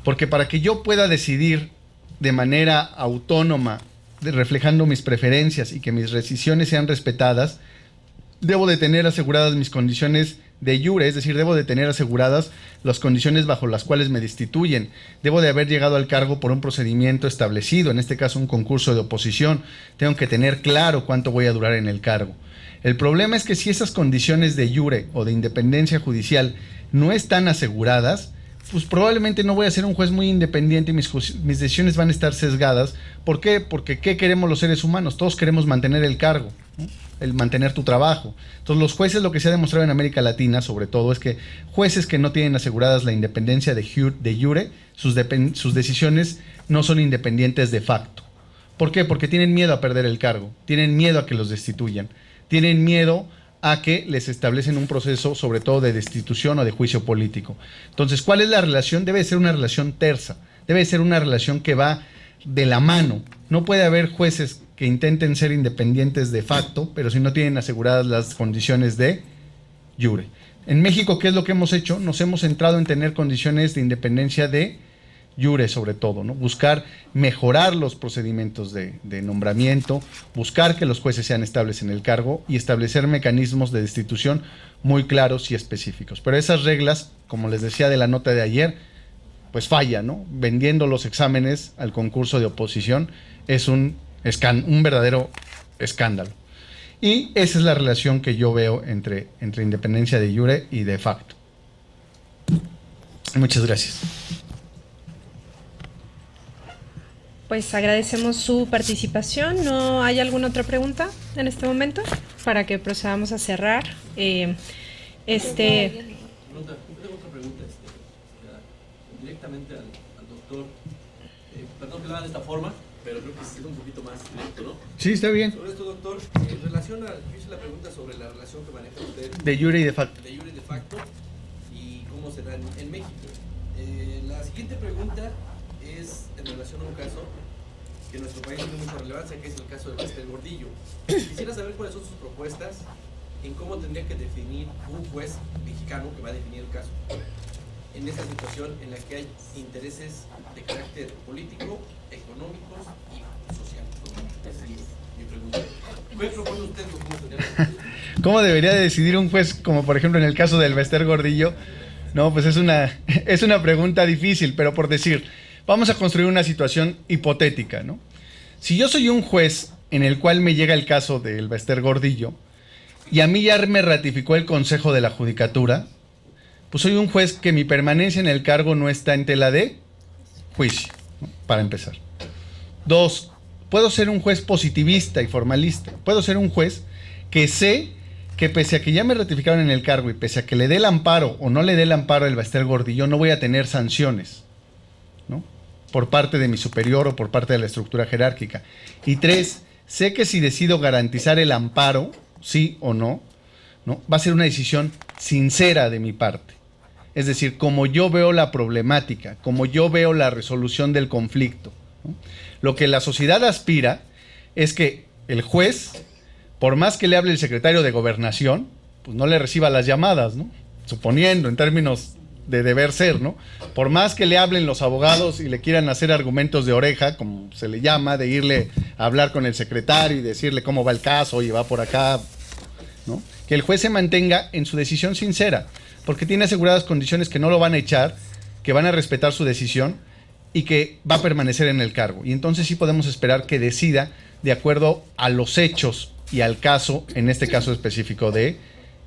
porque para que yo pueda decidir de manera autónoma, reflejando mis preferencias y que mis decisiones sean respetadas, debo de tener aseguradas mis condiciones de jure, es decir, debo de tener aseguradas las condiciones bajo las cuales me destituyen. Debo de haber llegado al cargo por un procedimiento establecido, en este caso un concurso de oposición. Tengo que tener claro cuánto voy a durar en el cargo. El problema es que si esas condiciones de jure o de independencia judicial no están aseguradas, pues probablemente no voy a ser un juez muy independiente y mis decisiones van a estar sesgadas. ¿Por qué? Porque ¿qué queremos los seres humanos? Todos queremos mantener el cargo, ¿no? El mantener tu trabajo. Entonces los jueces, lo que se ha demostrado en América Latina sobre todo, es que jueces que no tienen aseguradas la independencia de jure, sus decisiones no son independientes de facto. ¿Por qué? Porque tienen miedo a perder el cargo, tienen miedo a que los destituyan, tienen miedo a que les establecen un proceso sobre todo de destitución o de juicio político. Entonces, ¿cuál es la relación? Debe ser una relación tersa, debe ser una relación que va de la mano. No puede haber jueces que intenten ser independientes de facto, pero si no tienen aseguradas las condiciones de jure. En México, ¿qué es lo que hemos hecho? Nos hemos centrado en tener condiciones de independencia de jure sobre todo, ¿no? Buscar mejorar los procedimientos de nombramiento, buscar que los jueces sean estables en el cargo y establecer mecanismos de destitución muy claros y específicos. Pero esas reglas, como les decía de la nota de ayer, pues fallan, ¿no? Vendiendo los exámenes al concurso de oposición es un verdadero escándalo. Y esa es la relación que yo veo entre independencia de jure y de facto. Muchas gracias. Pues agradecemos su participación. ¿No hay alguna otra pregunta en este momento? Para que procedamos a cerrar. Tengo otra pregunta directamente al doctor. Perdón que lo haga de esta forma, pero creo que es un poquito más directo, ¿no? Sí, está bien. Sobre esto, doctor, en relación a, yo hice la pregunta sobre la relación que maneja usted de jure y de facto. De jure y de facto, y cómo se da en México. La siguiente pregunta es en relación a un caso que en nuestro país tiene mucha relevancia, que es el caso de Bester Gordillo. Quisiera saber cuáles son sus propuestas en cómo tendría que definir un juez mexicano que va a definir el caso en esta situación en la que hay intereses de carácter político, económicos y sociales. Esa es mi pregunta. ¿Qué propone usted? ¿Cómo debería decidir un juez, como por ejemplo en el caso del Bester Gordillo? No, pues es una pregunta difícil, pero por decir, vamos a construir una situación hipotética, ¿no? Si yo soy un juez en el cual me llega el caso del Bester Gordillo y a mí ya me ratificó el Consejo de la Judicatura, pues soy un juez que mi permanencia en el cargo no está en tela de juicio, ¿no? Para empezar. 2, puedo ser un juez positivista y formalista. Puedo ser un juez que sé que pese a que ya me ratificaron en el cargo y pese a que le dé el amparo o no le dé el amparo al Bester Gordillo, no voy a tener sanciones, ¿no? Por parte de mi superior o por parte de la estructura jerárquica. Y 3, sé que si decido garantizar el amparo, sí o no, va a ser una decisión sincera de mi parte. Es decir, como yo veo la problemática, como yo veo la resolución del conflicto, ¿no? Lo que la sociedad aspira es que el juez, por más que le hable el secretario de Gobernación, pues no le reciba las llamadas, ¿no? Suponiendo, en términos de deber ser, ¿no? Por más que le hablen los abogados y le quieran hacer argumentos de oreja, como se le llama, de irle a hablar con el secretario y decirle cómo va el caso, oye, va por acá, ¿no? Que el juez se mantenga en su decisión sincera, porque tiene aseguradas condiciones que no lo van a echar, que van a respetar su decisión y que va a permanecer en el cargo. Y entonces sí podemos esperar que decida de acuerdo a los hechos y al caso, en este caso específico de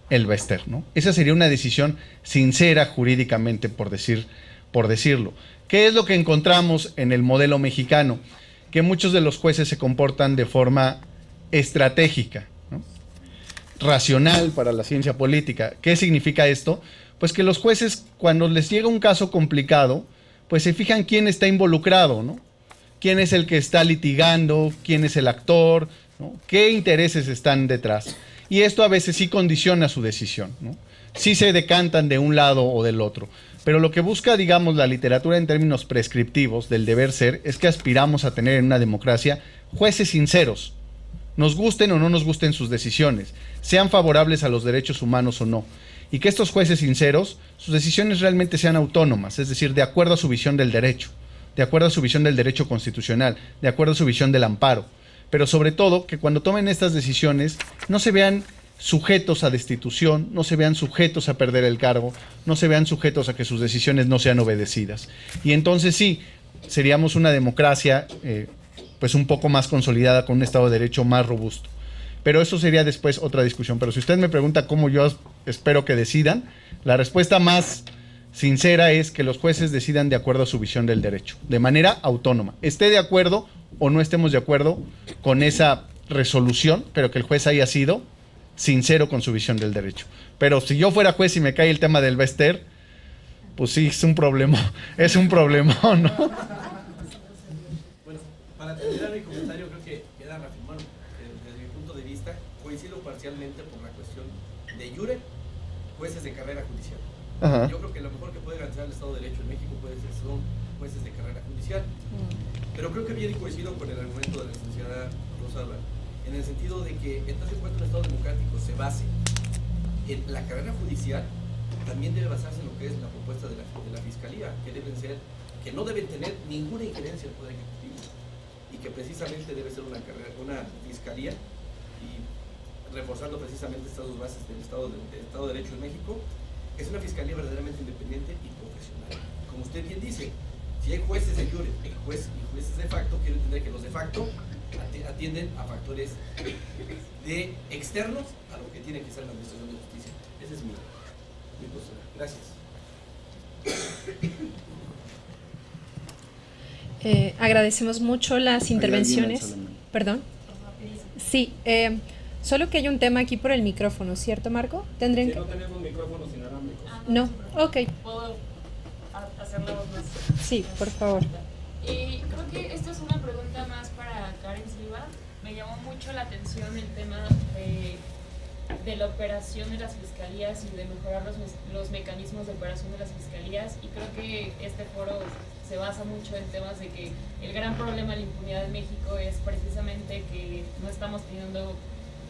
el Bester, ¿no? Esa sería una decisión sincera jurídicamente, por decirlo. ¿Qué es lo que encontramos en el modelo mexicano? Que muchos de los jueces se comportan de forma estratégica, ¿no? Racional para la ciencia política. ¿Qué significa esto? Pues que los jueces, cuando les llega un caso complicado, pues se fijan quién está involucrado, ¿no? Quién es el que está litigando, quién es el actor, ¿no? Qué intereses están detrás. Y esto a veces sí condiciona su decisión, ¿no? Sí se decantan de un lado o del otro. Pero lo que busca, digamos, la literatura en términos prescriptivos del deber ser es que aspiramos a tener en una democracia jueces sinceros, nos gusten o no nos gusten sus decisiones, sean favorables a los derechos humanos o no. Y que estos jueces sinceros, sus decisiones realmente sean autónomas, es decir, de acuerdo a su visión del derecho, de acuerdo a su visión del derecho constitucional, de acuerdo a su visión del amparo. Pero sobre todo, que cuando tomen estas decisiones no se vean sujetos a destitución, no se vean sujetos a perder el cargo, no se vean sujetos a que sus decisiones no sean obedecidas. Y entonces sí, seríamos una democracia pues un poco más consolidada, con un Estado de Derecho más robusto. Pero eso sería después otra discusión. Pero si usted me pregunta cómo yo espero que decidan, la respuesta más sincera es que los jueces decidan de acuerdo a su visión del derecho, de manera autónoma. Esté de acuerdo o no estemos de acuerdo con esa resolución, pero que el juez haya sido sincero con su visión del derecho. Pero si yo fuera juez y me cae el tema del Bester, pues sí, es un problema, ¿no? Bueno, para terminar mi comentario, creo que queda reafirmado, desde mi punto de vista, coincido parcialmente por la cuestión de iure, jueces de carrera judicial. Ajá. Yo creo que lo mejor que puede garantizar el Estado de Derecho en México son jueces de carrera judicial. Pero creo que bien coincido con el argumento de la licenciada Rosalba, en el sentido de que en tanto en cuanto un Estado democrático se base en la carrera judicial, también debe basarse en lo que es la propuesta de la Fiscalía, que no deben tener ninguna injerencia en el Poder Ejecutivo, y que precisamente debe ser una Fiscalía, y reforzando precisamente estas dos bases del Estado de Derecho en México, es una Fiscalía verdaderamente independiente y profesional. Como usted bien dice, si hay jueces de jure y jueces de facto, quiero entender que los de facto atienden a factores externos a lo que tiene que ser la administración de justicia. Esa es mi postura. Gracias. Agradecemos mucho las intervenciones. Perdón. Sí, solo que hay un tema aquí por el micrófono, ¿cierto, Marco? ¿Tendrían que...? No tenemos micrófonos inalámbricos. No, ok. ¿Puedo hacerlo más? Sí, por favor. Creo que esta es una pregunta más para Karen Silva. Me llamó mucho la atención el tema de la operación de las fiscalías y de mejorar los mecanismos de operación de las fiscalías, y creo que este foro se basa mucho en temas de que el gran problema de la impunidad en México es precisamente que no estamos teniendo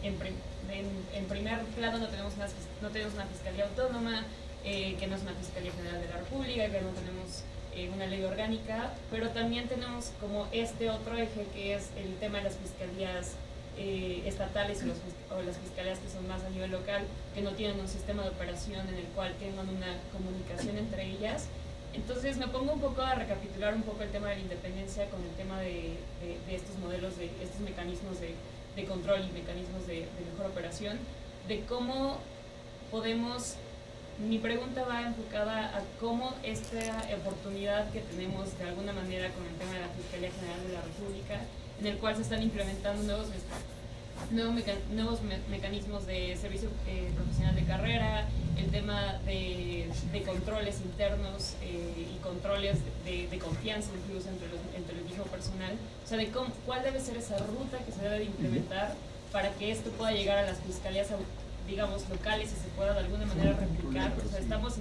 en primer plano no tenemos una fiscalía autónoma, que no es una Fiscalía General de la República, que no tenemos una ley orgánica, pero también tenemos como este otro eje que es el tema de las fiscalías estatales o las fiscalías que son más a nivel local, que no tienen un sistema de operación en el cual tengan una comunicación entre ellas. Entonces me pongo un poco a recapitular un poco el tema de la independencia con el tema de estos modelos, de estos mecanismos de control y mecanismos de mejor operación, de cómo podemos... Mi pregunta va enfocada a cómo esta oportunidad que tenemos de alguna manera con el tema de la Fiscalía General de la República, en el cual se están implementando nuevos mecanismos de servicio profesional de carrera, el tema de controles internos y controles de confianza incluso entre el mismo personal, o sea, de cuál debe ser esa ruta que se debe de implementar para que esto pueda llegar a las fiscalías, digamos, locales, y se pueda de alguna manera replicar. O sea, estamos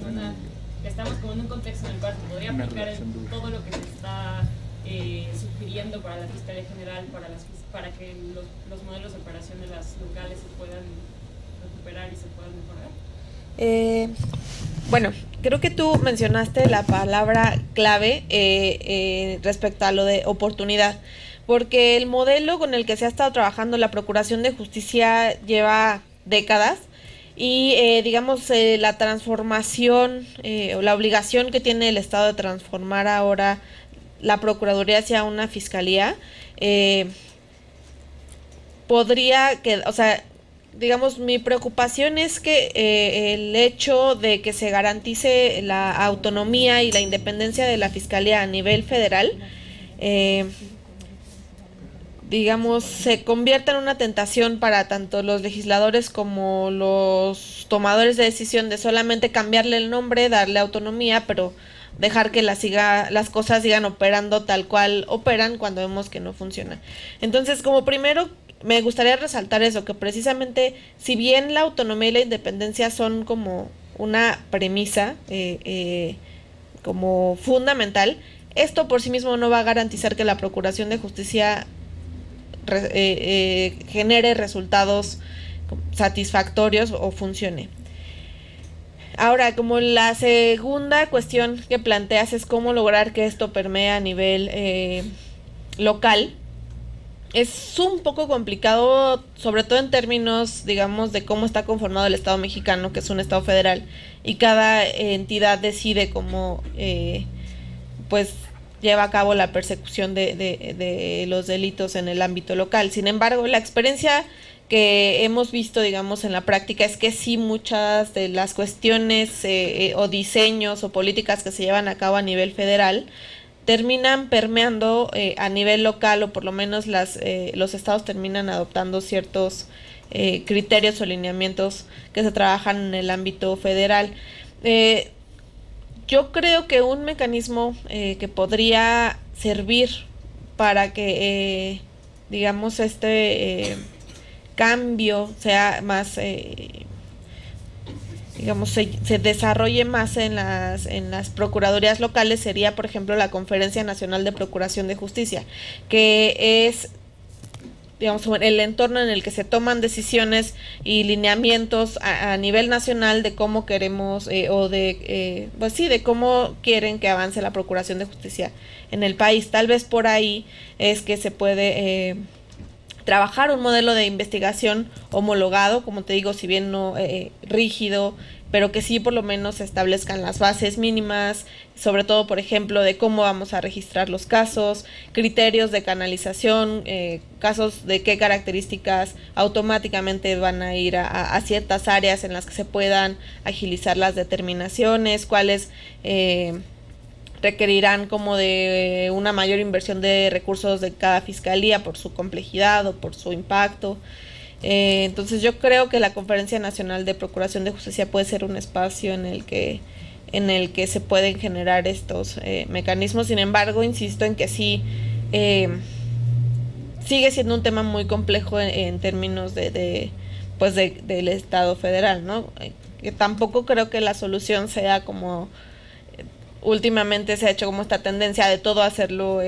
como en un contexto en el cual se podría aplicar todo lo que se está sugiriendo para la Fiscalía General, para que los modelos de operación de las locales se puedan recuperar y se puedan mejorar. Bueno, creo que tú mencionaste la palabra clave respecto a lo de oportunidad, porque el modelo con el que se ha estado trabajando la Procuración de Justicia lleva décadas, y digamos la transformación o la obligación que tiene el Estado de transformar ahora la Procuraduría hacia una Fiscalía podría que, o sea, digamos, mi preocupación es que el hecho de que se garantice la autonomía y la independencia de la Fiscalía a nivel federal, digamos, se convierta en una tentación para tanto los legisladores como los tomadores de decisión de solamente cambiarle el nombre, darle autonomía, pero dejar que las cosas sigan operando tal cual operan cuando vemos que no funciona. Entonces, como primero, me gustaría resaltar eso, que precisamente, si bien la autonomía y la independencia son como una premisa como fundamental, esto por sí mismo no va a garantizar que la Procuración de Justicia genere resultados satisfactorios o funcione. Ahora, como la segunda cuestión que planteas es cómo lograr que esto permee a nivel local, es un poco complicado, sobre todo en términos, digamos, de cómo está conformado el Estado mexicano, que es un Estado federal, y cada entidad decide cómo, pues, lleva a cabo la persecución de los delitos en el ámbito local. Sin embargo, la experiencia que hemos visto, digamos, en la práctica es que sí, muchas de las cuestiones o diseños o políticas que se llevan a cabo a nivel federal terminan permeando a nivel local, o por lo menos los estados terminan adoptando ciertos criterios o lineamientos que se trabajan en el ámbito federal. Yo creo que un mecanismo que podría servir para que, digamos, cambio sea más, digamos, se desarrolle más en las procuradurías locales sería, por ejemplo, la Conferencia Nacional de Procuración de Justicia, que es, digamos, el entorno en el que se toman decisiones y lineamientos a nivel nacional de cómo queremos pues sí, de cómo quieren que avance la Procuración de Justicia en el país. Tal vez por ahí es que se puede trabajar un modelo de investigación homologado, como te digo, si bien no rígido, pero que sí por lo menos establezcan las bases mínimas, sobre todo, por ejemplo, de cómo vamos a registrar los casos, criterios de canalización, casos de qué características automáticamente van a ir a ciertas áreas en las que se puedan agilizar las determinaciones, cuáles requerirán como de una mayor inversión de recursos de cada fiscalía por su complejidad o por su impacto. Entonces yo creo que la Conferencia Nacional de Procuración de Justicia puede ser un espacio en el que se pueden generar estos mecanismos. Sin embargo, insisto en que sí sigue siendo un tema muy complejo en términos del Estado federal, ¿no? Que tampoco creo que la solución sea como últimamente se ha hecho como esta tendencia de todo hacerlo,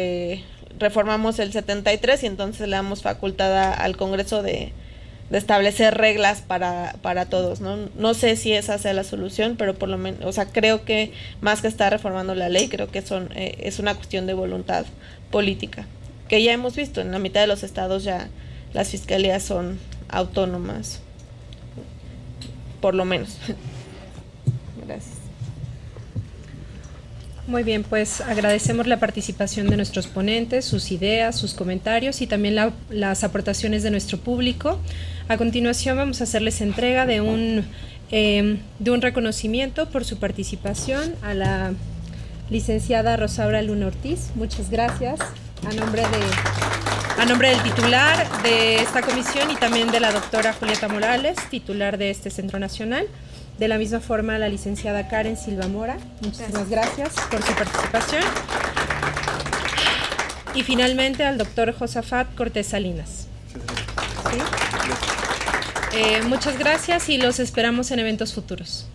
reformamos el 73 y entonces le damos facultad al Congreso de establecer reglas para todos, ¿no? No sé si esa sea la solución, pero por lo menos, o sea, creo que más que estar reformando la ley, creo que es una cuestión de voluntad política, que ya hemos visto, en la mitad de los estados ya las fiscalías son autónomas, por lo menos. Gracias. Muy bien, pues agradecemos la participación de nuestros ponentes, sus ideas, sus comentarios y también las aportaciones de nuestro público. A continuación vamos a hacerles entrega de un reconocimiento por su participación a la licenciada Rosaura Luna Ortiz. Muchas gracias a nombre del titular de esta comisión y también de la doctora Julieta Morales, titular de este Centro Nacional. De la misma forma, a la licenciada Karen Silva Mora, muchísimas gracias por su participación. Y finalmente al doctor Josafat Cortés Salinas. ¿Sí? Muchas gracias y los esperamos en eventos futuros.